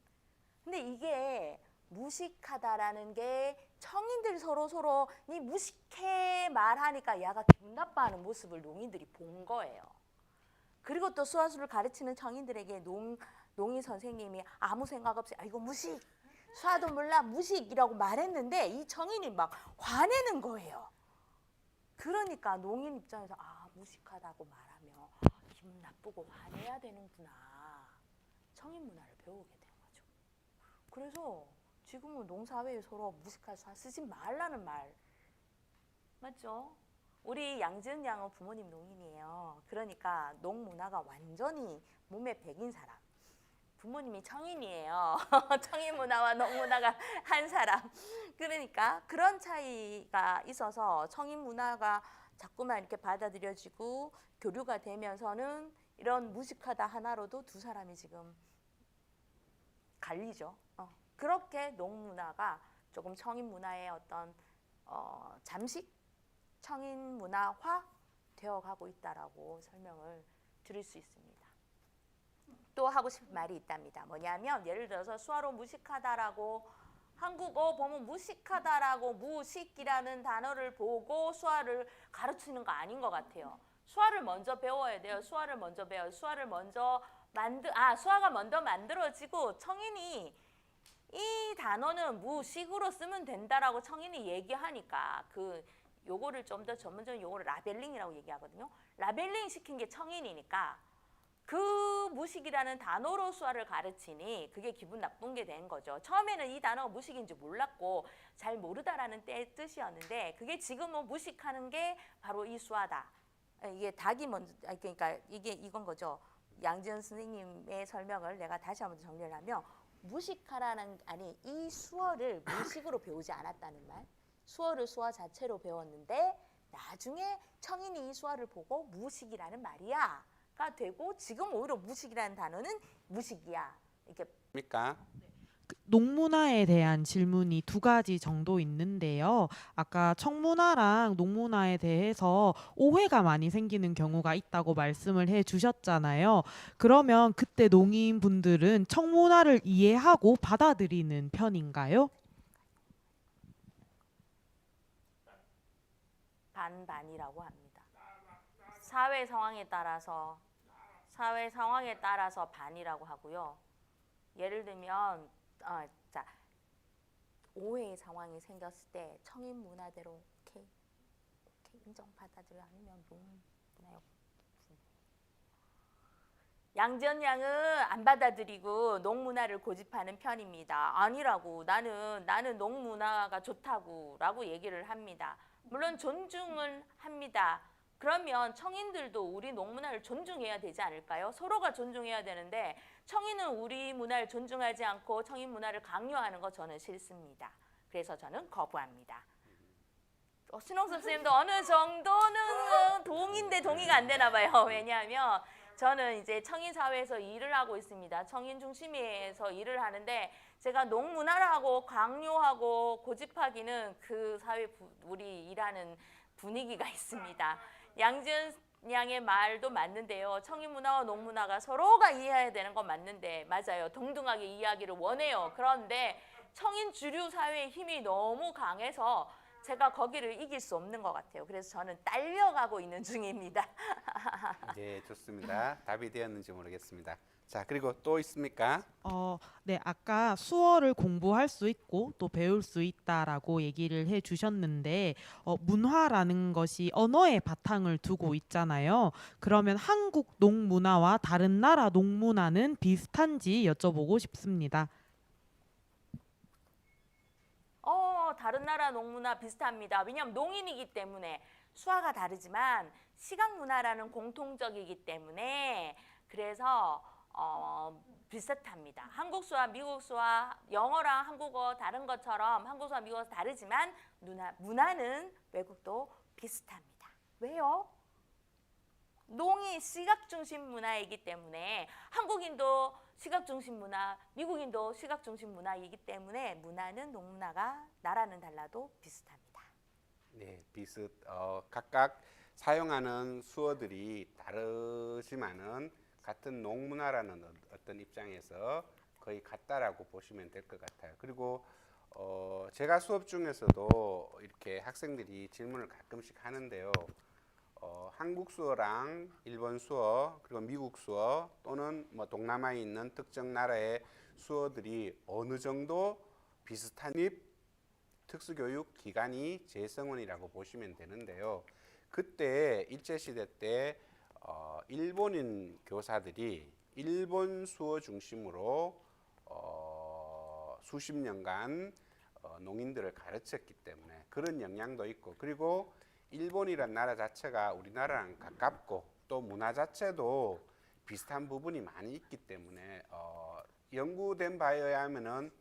근데 이게 무식하다라는 게 청인들 서로 니 무식해 말하니까 야가 기분 나빠하는 모습을 농인들이 본 거예요. 그리고 또 수화술을 가르치는 청인들에게 농인 선생님이 아무 생각 없이 이거 무식 수화도 몰라 무식이라고 말했는데 이 청인이 막 화내는 거예요. 그러니까 농인 입장에서 무식하다고 말하며 기분 나쁘고 화내야 되는구나. 청인 문화를 배우게 된 거죠. 그래서 지금은 농사회에 서로 무식한 수화 쓰지 말라는 말 맞죠? 우리 양지은 양은 부모님 농인이에요. 그러니까 농 문화가 완전히 몸에 배긴 사람. 부모님이 청인이에요. 청인 문화와 농 문화가 한 사람. 그러니까 그런 차이가 있어서 청인 문화가 자꾸만 이렇게 받아들여지고 교류가 되면서는 이런 무식하다 하나로도 두 사람이 지금 갈리죠. 그렇게 농 문화가 조금 청인 문화의 어떤 잠식 청인 문화화 되어가고 있다라고 설명을 드릴 수 있습니다. 또 하고 싶은 말이 있답니다. 뭐냐면 예를 들어서 수화로 무식하다라고 한국어 보면 무식하다라고 무식이라는 단어를 보고 수화를 가르치는 거 아닌 것 같아요. 수화를 먼저 배워야 돼요. 수화를 먼저 배워요. 수화를 먼저 수화가 먼저 만들어지고 청인이 이 단어는 무식으로 쓰면 된다라고 청인이 얘기하니까 요거를 좀 더 전문적인 용어로 라벨링이라고 얘기하거든요. 라벨링 시킨 게 청인이니까 그 무식이라는 단어로 수화를 가르치니 그게 기분 나쁜 게 된 거죠. 처음에는 이 단어가 무식인지 몰랐고 잘 모르다라는 뜻이었는데 그게 지금은 무식하는 게 바로 이 수화다. 이게 닭이 먼저 그러니까 이게 이건 거죠. 양지은 선생님의 설명을 내가 다시 한번 정리를 하면 무식하라는 이 수어를 무식으로 배우지 않았다는 말. 수어를 수어 자체로 배웠는데 나중에 청인이 이 수어를 보고 무식이라는 말이야가 되고 지금 오히려 무식이라는 단어는 무식이야. 이렇게 입니까? 농문화에 대한 질문이 두 가지 정도 있는데요. 아까 청문화랑 농문화에 대해서 오해가 많이 생기는 경우가 있다고 말씀을 해 주셨잖아요. 그러면 그때 농인분들은 청문화를 이해하고 받아들이는 편인가요? 반반이라고 합니다. 사회 상황에 따라서 반이라고 하고요. 예를 들면 오해의 상황이 생겼을 때 청인 문화대로 오케이 인정 받아들여 아니면 농문화요. 양지연 양은 안 받아들이고 농문화를 고집하는 편입니다. 아니라고 나는 농문화가 좋다고라고 얘기를 합니다. 물론 존중은 합니다. 그러면 청인들도 우리 농문화를 존중해야 되지 않을까요? 서로가 존중해야 되는데 청인은 우리 문화를 존중하지 않고 청인 문화를 강요하는 거 저는 싫습니다. 그래서 저는 거부합니다. 신홍섭 선생님도 어느 정도는 동인데 동의가 안 되나 봐요. 왜냐하면 저는 이제 청인 사회에서 일을 하고 있습니다. 청인 중심에서 일을 하는데 제가 농문화라고 강요하고 고집하기는 그 사회 우리 일하는 분위기가 있습니다. 양지은 양의 말도 맞는데요. 청인 문화와 농문화가 서로가 이해해야 되는 건 맞는데 맞아요. 동등하게 이해하기를 원해요. 그런데 청인 주류 사회의 힘이 너무 강해서 제가 거기를 이길 수 없는 것 같아요. 그래서 저는 딸려가고 있는 중입니다. 네, 좋습니다. 답이 되었는지 모르겠습니다. 자, 그리고 또 있습니까? 네, 아까 수어를 공부할 수 있고 또 배울 수 있다라고 얘기를 해 주셨는데 문화라는 것이 언어에 바탕을 두고 있잖아요. 그러면 한국 농문화와 다른 나라 농문화는 비슷한지 여쭤보고 싶습니다. 다른 나라 농문화 비슷합니다. 왜냐하면 농인이기 때문에 수화가 다르지만 시각 문화라는 공통적이기 때문에 그래서 비슷합니다. 한국 수와 미국 수와 영어랑 한국어 다른 것처럼 한국 수와 미국어 다르지만 문화는 외국도 비슷합니다. 왜요? 농이 시각 중심 문화이기 때문에 한국인도 시각 중심 문화, 미국인도 시각 중심 문화이기 때문에 문화는 농문화가 나라는 달라도 비슷합니다. 네, 각각 사용하는 수어들이 다르지만은 같은 농문화라는 어떤 입장에서 거의 같다라고 보시면 될 것 같아요. 그리고 제가 수업 중에서도 이렇게 학생들이 질문을 가끔씩 하는데요. 한국 수어랑 일본 수어 그리고 미국 수어 또는 뭐 동남아에 있는 특정 나라의 수어들이 어느 정도 비슷한 특수교육 기관이 재성원이라고 보시면 되는데요. 그때 일제시대 때 일본인 교사들이 일본 수어 중심으로 수십 년간 농인들을 가르쳤기 때문에 그런 영향도 있고, 그리고 일본이란 나라 자체가 우리나라랑 가깝고 또 문화 자체도 비슷한 부분이 많이 있기 때문에 연구된 바에 의하면은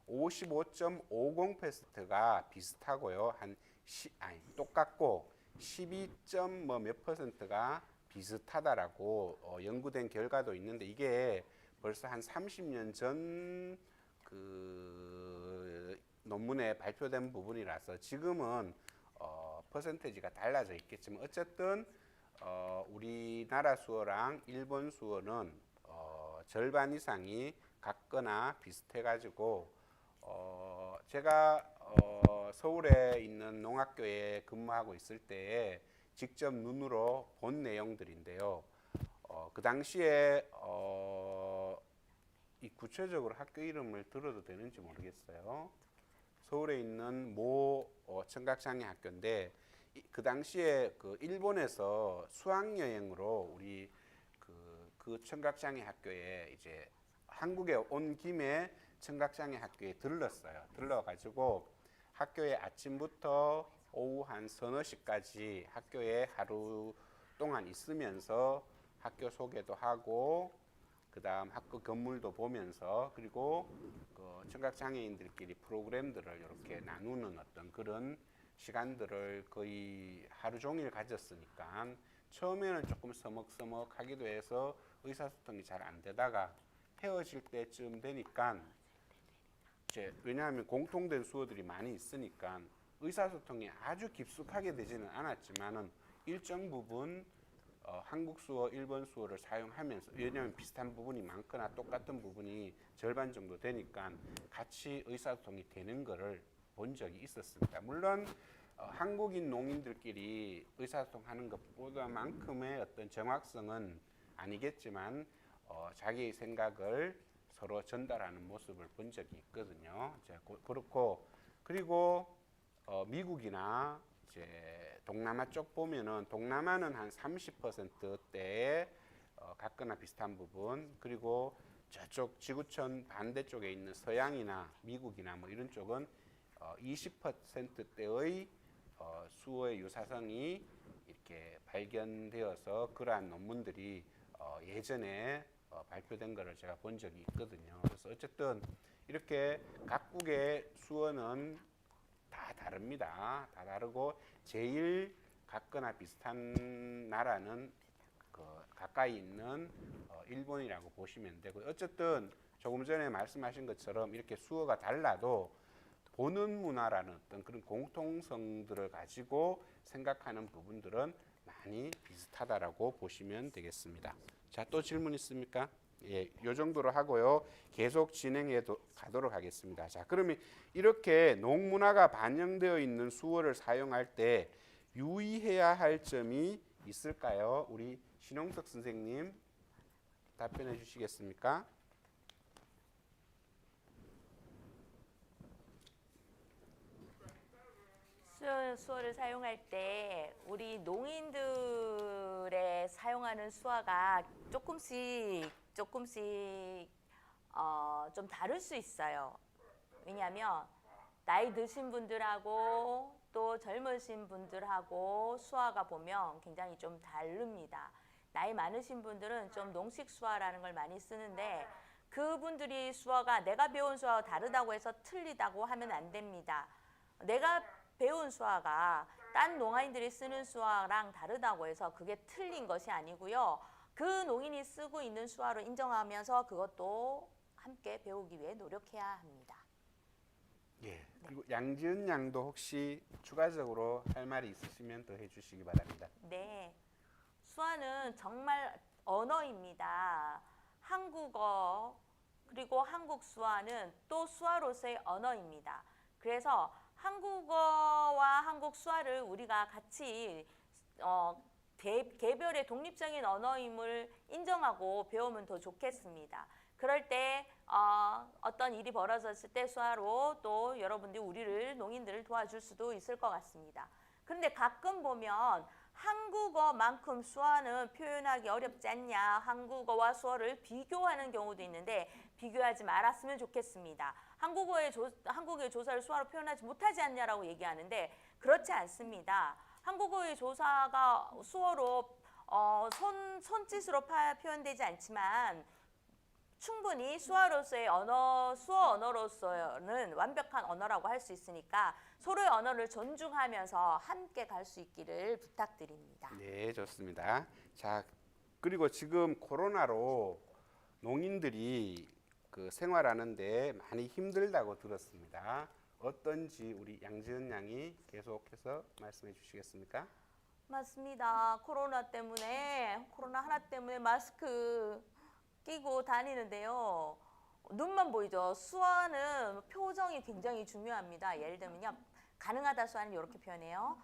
55.50%가 비슷하고요. 똑같고 12몇 %가 비슷하다라고 연구된 결과도 있는데, 이게 벌써 한 30년 전 그 논문에 발표된 부분이라서 지금은 퍼센테이지가 달라져 있겠지만, 어쨌든 우리나라 수어랑 일본 수어는 절반 이상이 같거나 비슷해가지고 제가 서울에 있는 농학교에 근무하고 있을 때에 직접 눈으로 본 내용들인데요. 그 당시에 이 구체적으로 학교 이름을 들어도 되는지 모르겠어요. 서울에 있는 모 청각장애 학교인데, 그 당시에 그 일본에서 수학 여행으로 우리 그 청각장애 학교에 이제 한국에 온 김에 청각장애 학교에 들러가지고 학교에 아침부터 오후 한 서너 시까지 학교에 하루 동안 있으면서 학교 소개도 하고, 그다음 학교 건물도 보면서, 그리고 그 청각장애인들끼리 프로그램들을 이렇게 나누는 어떤 그런 시간들을 거의 하루 종일 가졌으니까 처음에는 조금 서먹서먹하기도 해서 의사소통이 잘 안 되다가 헤어질 때쯤 되니까 이제, 왜냐하면 공통된 수어들이 많이 있으니까 의사소통이 아주 깊숙하게 되지는 않았지만은 일정 부분 한국 수어, 일본 수어를 사용하면서, 왜냐하면 비슷한 부분이 많거나 똑같은 부분이 절반 정도 되니까 같이 의사소통이 되는 거를 본 적이 있었습니다. 물론 한국인 농인들끼리 의사소통하는 것보다만큼의 어떤 정확성은 아니겠지만 자기의 생각을 서로 전달하는 모습을 본 적이 있거든요. 그렇고, 그리고 미국이나 이제 동남아 쪽 보면은, 동남아는 한 30%대에 같거나 비슷한 부분, 그리고 저쪽 지구촌 반대쪽에 있는 서양이나 미국이나 뭐 이런 쪽은 20%대의 수어의 유사성이 이렇게 발견되어서 그러한 논문들이 예전에 발표된 것을 제가 본 적이 있거든요. 그래서 어쨌든 이렇게 각국의 수어는 다 다릅니다. 다 다르고 제일 같거나 비슷한 나라는 그 가까이 있는 일본이라고 보시면 되고요. 어쨌든 조금 전에 말씀하신 것처럼 이렇게 수어가 달라도 보는 문화라는 어떤 그런 공통성들을 가지고 생각하는 부분들은 많이 비슷하다라고 보시면 되겠습니다. 자, 또 질문 있습니까? 예, 요 정도로 하고요. 계속 진행해 가도록 하겠습니다. 자, 그러면 이렇게 농문화가 반영되어 있는 수어를 사용할 때 유의해야 할 점이 있을까요? 우리 신홍석 선생님 답변해 주시겠습니까? 수어를 사용할 때 우리 농인들의 사용하는 수어가 조금씩 좀 다를 수 있어요. 왜냐하면 나이 드신 분들하고 또 젊으신 분들하고 수어가 보면 굉장히 좀 다릅니다. 나이 많으신 분들은 좀 농식 수어라는 걸 많이 쓰는데, 그분들이 수어가 내가 배운 수어와 다르다고 해서 틀리다고 하면 안 됩니다. 내가 배운 수어가 딴 농아인들이 쓰는 수어랑 다르다고 해서 그게 틀린 것이 아니고요. 그 농인이 쓰고 있는 수어로 인정하면서 그것도 함께 배우기 위해 노력해야 합니다. 예. 그리고 양지은 양도 혹시 추가적으로 할 말이 있으시면 더 해주시기 바랍니다. 네, 수어는 정말 언어입니다. 한국어 그리고 한국 수어는 또 수어로서의 언어입니다. 그래서 한국어와 한국 수어를 우리가 같이 개별의 독립적인 언어임을 인정하고 배우면 더 좋겠습니다. 그럴 때 어떤 일이 벌어졌을 때 수어로 또 여러분들이 우리를 농인들을 도와줄 수도 있을 것 같습니다. 그런데 가끔 보면 한국어만큼 수어는 표현하기 어렵지 않냐. 한국어와 수어를 비교하는 경우도 있는데 비교하지 말았으면 좋겠습니다. 한국어의 조사를 수어로 표현하지 못하지 않냐라고 얘기하는데 그렇지 않습니다. 한국어의 조사가 수어로 손짓으로 표현되지 않지만 충분히 수어로서의 수어 언어로서는 완벽한 언어라고 할 수 있으니까 서로의 언어를 존중하면서 함께 갈 수 있기를 부탁드립니다. 네, 좋습니다. 자, 그리고 지금 코로나로 농인들이 그 생활하는데 많이 힘들다고 들었습니다. 어떤지 우리 양지은 양이 계속해서 말씀해 주시겠습니까? 맞습니다. 코로나 하나 때문에 마스크 끼고 다니는데요. 눈만 보이죠. 수어는 표정이 굉장히 중요합니다. 예를 들면요. 가능하다 수어는 이렇게 표현해요.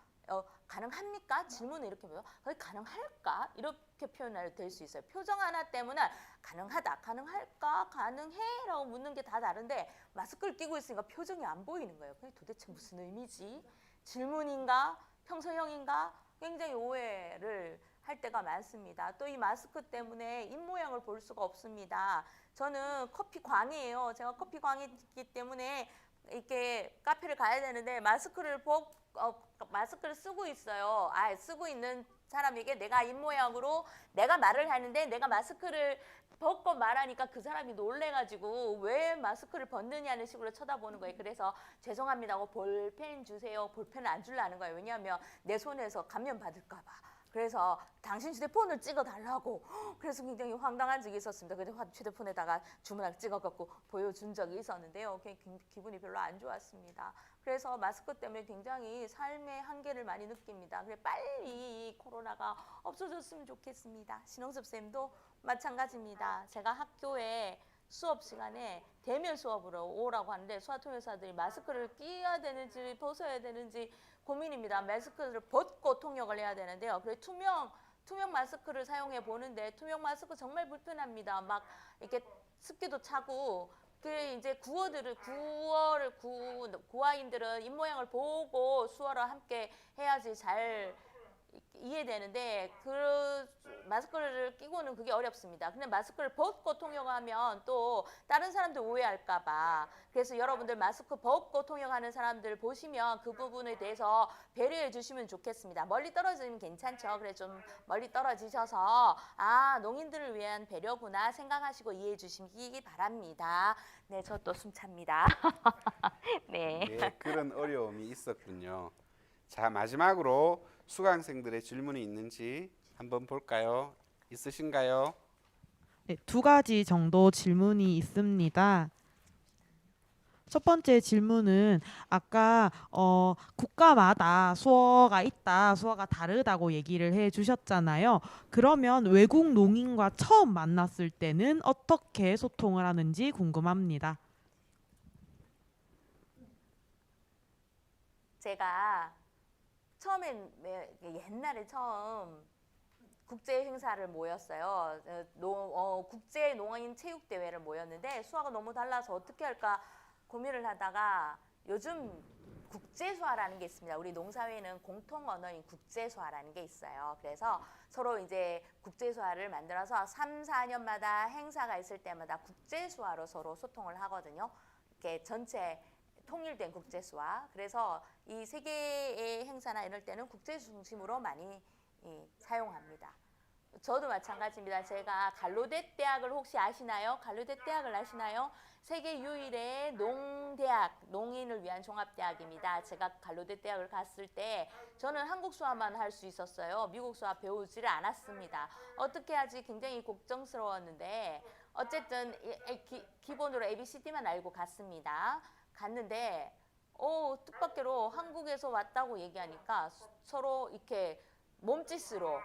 가능합니까? 질문을 이렇게 해요. 가능할까? 이렇게 표현할 될 수 있어요. 표정 하나 때문에 가능하다, 가능할까, 가능해? 라고 묻는 게 다 다른데 마스크를 끼고 있으니까 표정이 안 보이는 거예요. 그게 도대체 무슨 의미지? 질문인가? 평소형인가? 굉장히 오해를 할 때가 많습니다. 또 이 마스크 때문에 입모양을 볼 수가 없습니다. 저는 커피광이에요. 제가 커피광이기 때문에 이렇게 카페를 가야 되는데 마스크를 쓰고 있어요. 쓰고 있는 사람에게 내가 입모양으로 내가 말을 하는데 내가 마스크를 벗고 말하니까 그 사람이 놀래가지고 왜 마스크를 벗느냐는 식으로 쳐다보는 거예요. 그래서 죄송합니다 하고 볼펜 주세요. 볼펜을 안 주려는 거예요. 왜냐하면 내 손에서 감염 받을까 봐. 그래서 당신 휴대폰을 찍어달라고. 그래서 굉장히 황당한 적이 있었습니다. 그래서 휴대폰에다가 주문하고 찍어갖고 보여준 적이 있었는데요. 기분이 별로 안 좋았습니다. 그래서 마스크 때문에 굉장히 삶의 한계를 많이 느낍니다. 그래 빨리 이 코로나가 없어졌으면 좋겠습니다. 신홍섭 쌤도 마찬가지입니다. 제가 학교에 수업 시간에 대면 수업으로 오라고 하는데 수화통역사들이 마스크를 끼야 되는지 벗어야 되는지 고민입니다. 마스크를 벗고 통역을 해야 되는데요. 그래 투명 마스크를 사용해 보는데 투명 마스크 정말 불편합니다. 막 이렇게 습기도 차고 이제 구화인들은 입모양을 보고 수어를 함께 해야지 잘 이해되는데 마스크를 끼고는 그게 어렵습니다. 근데 마스크를 벗고 통역하면 또 다른 사람들 오해할까 봐. 그래서 여러분들 마스크 벗고 통역하는 사람들 보시면 그 부분에 대해서 배려해 주시면 좋겠습니다. 멀리 떨어지면 괜찮죠. 그래 좀 멀리 떨어지셔서 농인들을 위한 배려구나 생각하시고 이해해 주시기 바랍니다. 네, 저 또 숨찹니다. 네. 네, 그런 어려움이 있었군요. 자, 마지막으로 수강생들의 질문이 있는지 한번 볼까요? 있으신가요? 네, 두 가지 정도 질문이 있습니다. 첫 번째 질문은 아까 국가마다 수어가 있다, 수어가 다르다고 얘기를 해주셨잖아요. 그러면 외국 농인과 처음 만났을 때는 어떻게 소통을 하는지 궁금합니다. 제가 옛날에 처음 국제 행사를 모였어요. 국제 농인 체육 대회를 모였는데 수화가 너무 달라서 어떻게 할까 고민을 하다가 요즘 국제수화라는 게 있습니다. 우리 농사회는 공통 언어인 국제수화라는 게 있어요. 그래서 서로 이제 국제수화를 만들어서 3, 4년마다 행사가 있을 때마다 국제수화로 서로 소통을 하거든요. 이렇게 전체 통일된 국제수화. 그래서 이 세계의 행사나 이럴 때는 국제 중심으로 많이 사용합니다. 저도 마찬가지입니다. 제가 갈로데 대학을 혹시 아시나요? 갈로데 대학을 아시나요? 세계 유일의 농대학, 농인을 위한 종합대학입니다. 제가 갈로데 대학을 갔을 때 저는 한국 수화만 할 수 있었어요. 미국 수화 배우지를 않았습니다. 어떻게 하지 굉장히 걱정스러웠는데 어쨌든 기본으로 ABCD만 알고 갔습니다. 갔는데 뜻밖으로 한국에서 왔다고 얘기하니까 서로 이렇게 몸짓으로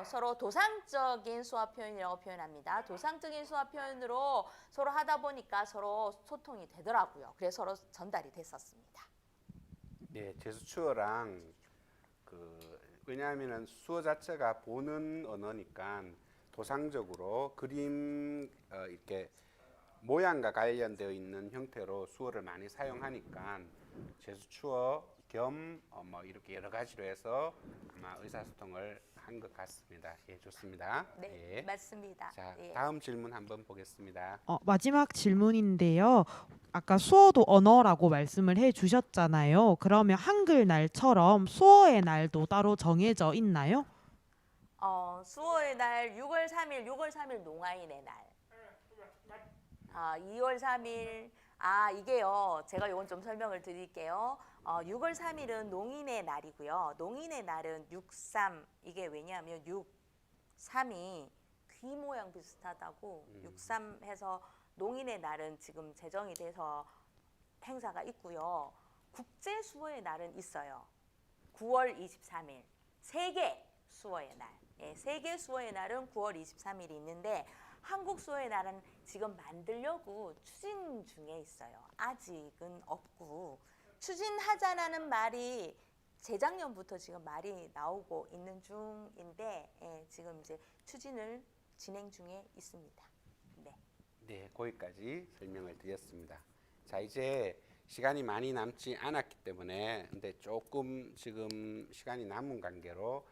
서로 도상적인 수화 표현이라고 표현합니다. 도상적인 수화 표현으로 서로 하다 보니까 서로 소통이 되더라고요. 그래서 서로 전달이 됐었습니다. 네, 제수추어랑 왜냐하면 수어 자체가 보는 언어니까 도상적으로 그림 이렇게 모양과 관련되어 있는 형태로 수어를 많이 사용하니까 제수추어 겸 뭐 이렇게 여러 가지로 해서 아마 의사소통을 한 것 같습니다. 예, 좋습니다. 네, 예. 맞습니다. 자, 예. 다음 질문 한번 보겠습니다. 마지막 질문인데요. 아까 수어도 언어라고 말씀을 해 주셨잖아요. 그러면 한글날처럼 수어의 날도 따로 정해져 있나요? 수어의 날 6월 3일, 6월 3일 농아인의 날. 2월 3일, 이게요. 제가 이건 좀 설명을 드릴게요. 6월 3일은 농인의 날이고요. 농인의 날은 6.3, 이게 왜냐하면 6, 3이 귀 모양 비슷하다고 6.3 해서 농인의 날은 지금 제정이 돼서 행사가 있고요. 국제 수어의 날은 있어요. 9월 23일, 세계 수어의 날. 예, 세계 수어의 날은 9월 23일이 있는데 한국 수어의 날은 지금 만들려고 추진 중에 있어요. 아직은 없고 추진하자라는 말이 재작년부터 지금 말이 나오고 있는 중인데 지금 이제 추진을 진행 중에 있습니다. 네. 네, 거기까지 설명을 드렸습니다. 자, 이제 시간이 많이 남지 않았기 때문에 근데 조금 지금 시간이 남은 관계로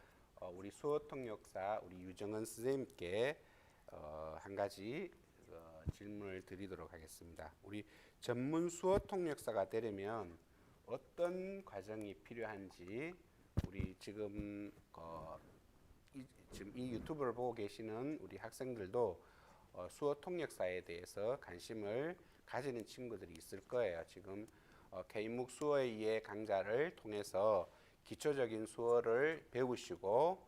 우리 수어통역사 우리 유정은 선생님께 한 가지 질문을 드리도록 하겠습니다. 우리 전문 수어통역사가 되려면 어떤 과정이 필요한지 우리 지금 이 유튜브를 보고 계시는 우리 학생들도 수어통역사에 대해서 관심을 가지는 친구들이 있을 거예요. 지금 K묵 수어의 이해 강좌를 통해서 기초적인 수어를 배우시고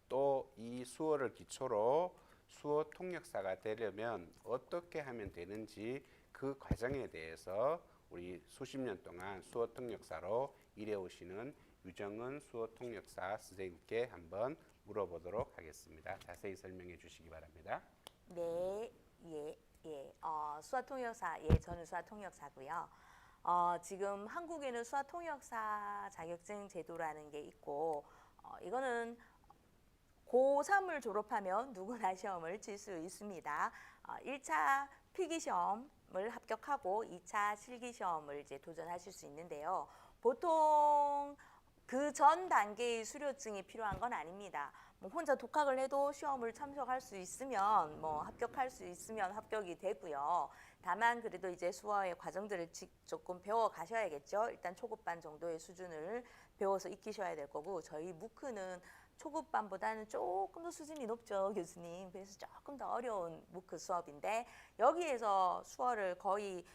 또 이 수어를 기초로 수어 통역사가 되려면 어떻게 하면 되는지 그 과정에 대해서 우리 수십 년 동안 수어 통역사로 일해오시는 유정은 수어 통역사 선생님께 한번 물어보도록 하겠습니다. 자세히 설명해 주시기 바랍니다. 네, 수화통역사, 저는 수화통역사고요. 지금 한국에는 수화통역사 자격증 제도라는 게 있고, 이거는 고3을 졸업하면 누구나 시험을 칠 수 있습니다. 1차 필기시험을 합격하고 2차 실기시험을 이제 도전하실 수 있는데요. 보통 그 전 단계의 수료증이 필요한 건 아닙니다. 뭐 혼자 독학을 해도 시험을 참석할 수 있으면 합격할 수 있으면 합격이 되고요. 다만 그래도 이제 수어의 과정들을 조금 배워 가셔야겠죠. 일단 초급반 정도의 수준을 배워서 익히셔야 될 거고 저희 무크는 초급반보다는 조금 더 수준이 높죠, 교수님. 그래서 조금 더 어려운 무크 수업인데 여기에서 수어를 거의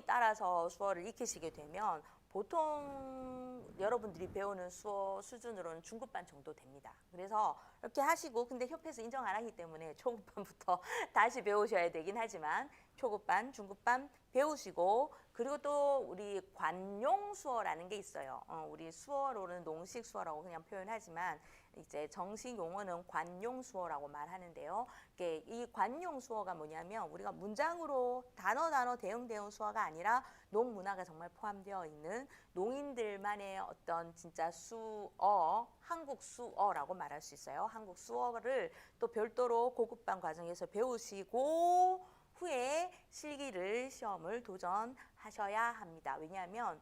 따라서 수어를 익히시게 되면 보통 여러분들이 배우는 수어 수준으로는 중급반 정도 됩니다. 그래서 이렇게 하시고 근데 협회에서 인정 안 하기 때문에 초급반부터 다시 배우셔야 되긴 하지만 초급반, 중급반 배우시고 그리고 또 우리 관용 수어라는 게 있어요. 우리 수어로는 농식 수어라고 그냥 표현하지만 이제 정식 용어는 관용 수어라고 말하는데요. 이 관용 수어가 뭐냐면 우리가 문장으로 단어 대응 수어가 아니라 농문화가 정말 포함되어 있는 농인들만의 어떤 진짜 수어, 한국 수어라고 말할 수 있어요. 한국 수어를 또 별도로 고급반 과정에서 배우시고 후에 실기를 시험을 도전하셔야 합니다. 왜냐하면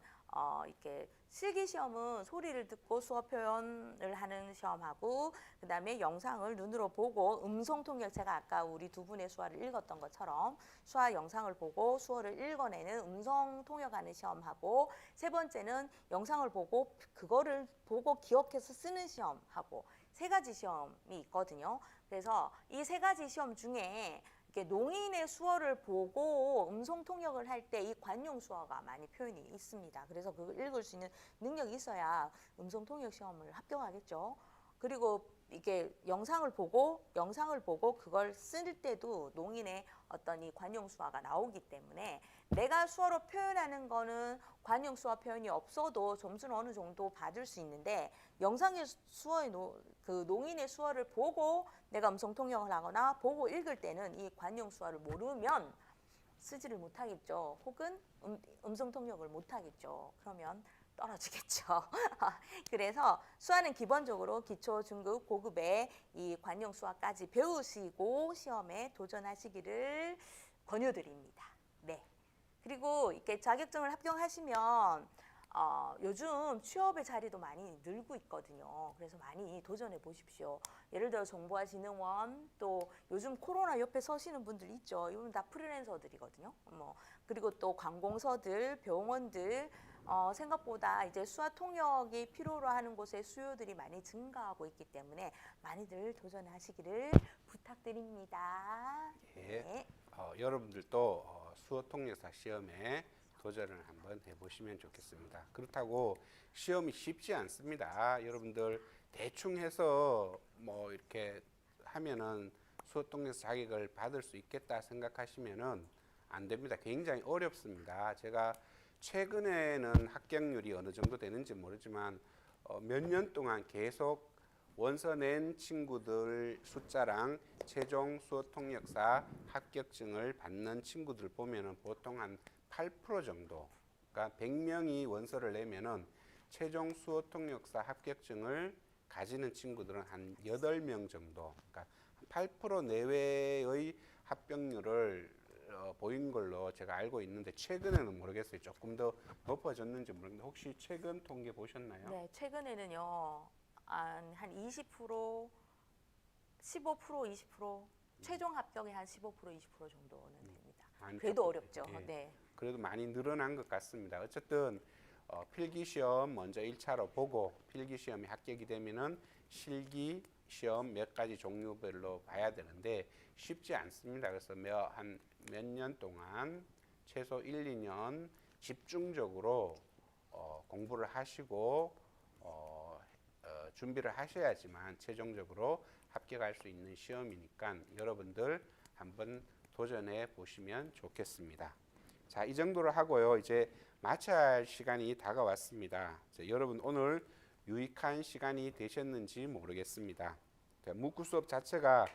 이렇게 실기 시험은 소리를 듣고 수어 표현을 하는 시험하고 그 다음에 영상을 눈으로 보고 음성 통역 제가 아까 우리 두 분의 수화를 읽었던 것처럼 수화 영상을 보고 수어를 읽어내는 음성 통역하는 시험하고 세 번째는 영상을 보고 그거를 보고 기억해서 쓰는 시험하고 세 가지 시험이 있거든요. 그래서 이 세 가지 시험 중에 이렇게 농인의 수어를 보고 음성 통역을 할 때 이 관용 수어가 많이 표현이 있습니다. 그래서 그걸 읽을 수 있는 능력이 있어야 음성 통역 시험을 합격하겠죠. 그리고 이게 영상을 보고 그걸 쓸 때도 농인의 어떤 이 관용 수어가 나오기 때문에 내가 수어로 표현하는 거는 관용 수어 표현이 없어도 점수는 어느 정도 받을 수 있는데 영상의 수어의 그 농인의 수어를 보고 내가 음성 통역을 하거나 보고 읽을 때는 이 관용 수어를 모르면 쓰지를 못하겠죠. 혹은 음성 통역을 못하겠죠. 그러면 떨어지겠죠. 그래서 수화는 기본적으로 기초, 중급, 고급의 이 관용 수화까지 배우시고 시험에 도전하시기를 권유드립니다. 네. 그리고 이렇게 자격증을 합격하시면 요즘 취업의 자리도 많이 늘고 있거든요. 그래서 많이 도전해 보십시오. 예를 들어 정보화진흥원, 또 요즘 코로나 옆에 서시는 분들 있죠. 이분 다 프리랜서들이거든요. 그리고 또 관공서들, 병원들, 생각보다 이제 수화 통역이 필요로 하는 곳에 수요들이 많이 증가하고 있기 때문에 많이들 도전하시기를 부탁드립니다. 예. 네. 여러분들도 수어 통역사 시험에 도전을 한번 해보시면 좋겠습니다. 그렇다고 시험이 쉽지 않습니다. 여러분들 대충 해서 뭐 이렇게 하면은 수어 통역사 자격을 받을 수 있겠다 생각하시면은 안 됩니다. 굉장히 어렵습니다. 제가 최근에는 합격률이 어느 정도 되는지 모르지만 몇 년 동안 계속 원서 낸 친구들 숫자랑 최종 수어 통역사 합격증을 받는 친구들 보면은 보통 한 8% 정도, 그러니까 100명이 원서를 내면은 최종 수어 통역사 합격증을 가지는 친구들은 한 8명 정도, 그러니까 8% 내외의 합격률을 보인 걸로 제가 알고 있는데 최근에는 모르겠어요. 조금 더 높아졌는지 모르겠는데 혹시 최근 통계 보셨나요? 네, 최근에는요. 한 20%, 15%, 20% 최종 합격의 한 15%, 20% 정도는 됩니다. 그래도 조금, 어렵죠. 예. 네. 그래도 많이 늘어난 것 같습니다. 어쨌든 필기시험 먼저 1차로 보고 필기시험이 합격이 되면은 실기시험 몇 가지 종류별로 봐야 되는데 쉽지 않습니다. 그래서 한 몇 년 동안 최소 1, 2년 집중적으로 공부를 하시고 준비를 하셔야지만 최종적으로 합격할 수 있는 시험이니까 여러분들 한번 도전해 보시면 좋겠습니다. 자, 이 정도로 하고요. 이제 마쳐야 할 시간이 다가왔습니다. 자, 여러분 오늘 유익한 시간이 되셨는지 모르겠습니다. 묵구 수업 자체가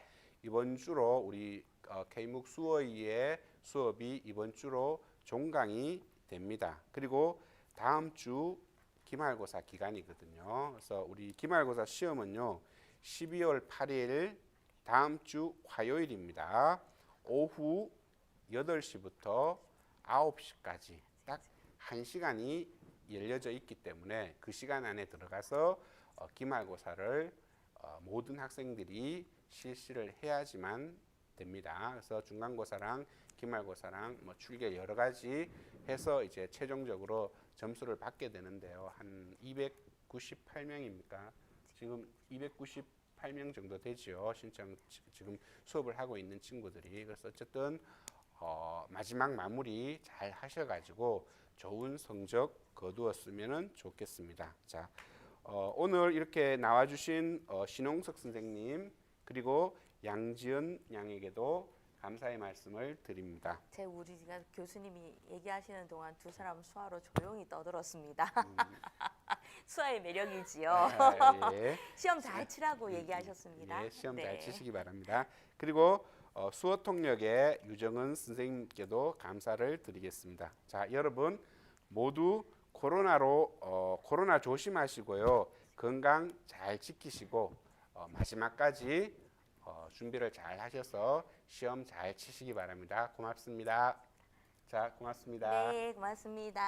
이번 주로 우리 K묵 수어의 수업이 이번 주로 종강이 됩니다. 그리고 다음 주 기말고사 기간이거든요. 그래서 우리 기말고사 시험은요. 12월 8일 다음 주 화요일입니다. 오후 8시부터 9시까지 딱 1시간이 열려져 있기 때문에 그 시간 안에 들어가서 기말고사를 모든 학생들이 실시를 해야지만 됩니다. 그래서 중간고사랑 기말고사랑 뭐 출제 여러 가지 해서 이제 최종적으로 점수를 받게 되는데요. 한 298명입니까? 지금 298명 정도 되지요. 신청 지금 수업을 하고 있는 친구들이. 그래서 어쨌든 마지막 마무리 잘 하셔가지고 좋은 성적 거두었으면 좋겠습니다. 자, 오늘 이렇게 나와주신 신홍석 선생님 그리고 양지연 양에게도 감사의 말씀을 드립니다. 우리가 교수님이 얘기하시는 동안 두 사람 수화로 조용히 떠들었습니다. 수화의 매력이지요. 예. 시험 잘 치라고 얘기하셨습니다. 예, 시험 네. 잘 치시기 바랍니다. 그리고 수어 통역의 유정은 선생님께도 감사를 드리겠습니다. 자, 여러분 모두 코로나 조심하시고요. 건강 잘 지키시고 마지막까지 준비를 잘 하셔서 시험 잘 치시기 바랍니다. 고맙습니다. 자, 고맙습니다. 네, 고맙습니다.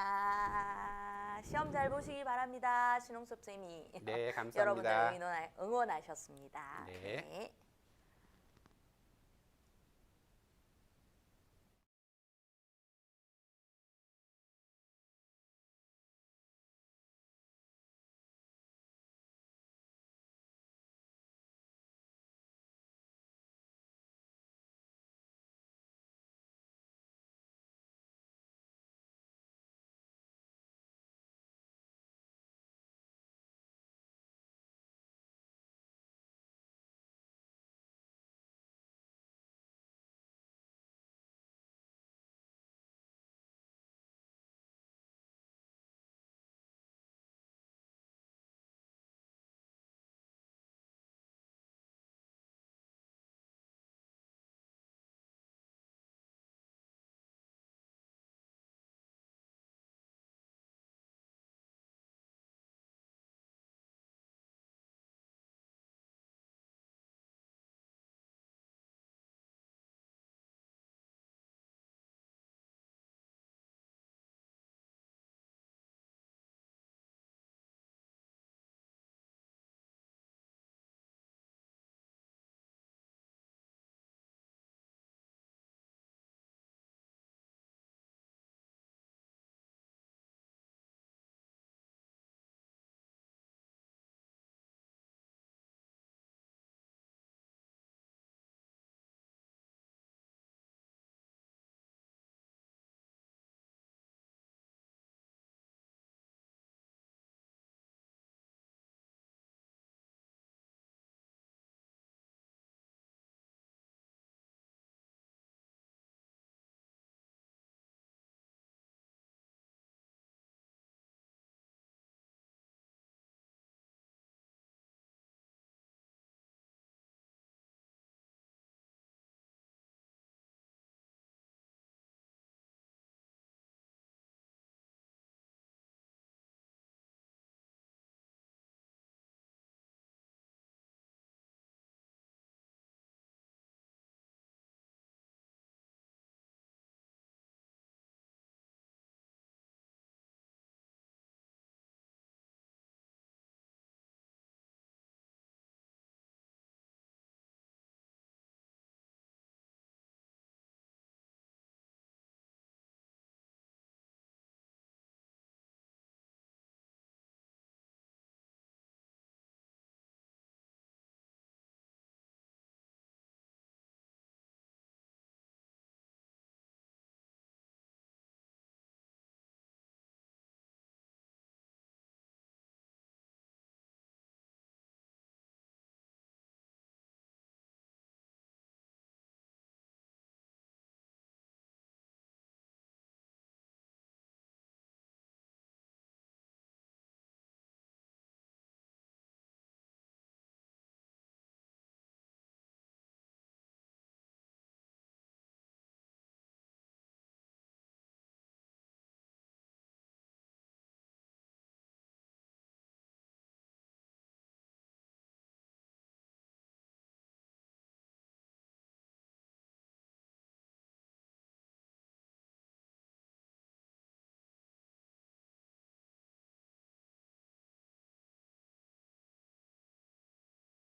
시험 잘 보시기 바랍니다. 신홍섭 쌤이 네, 감사합니다. 여러분들 응원하셨습니다. 네. 네.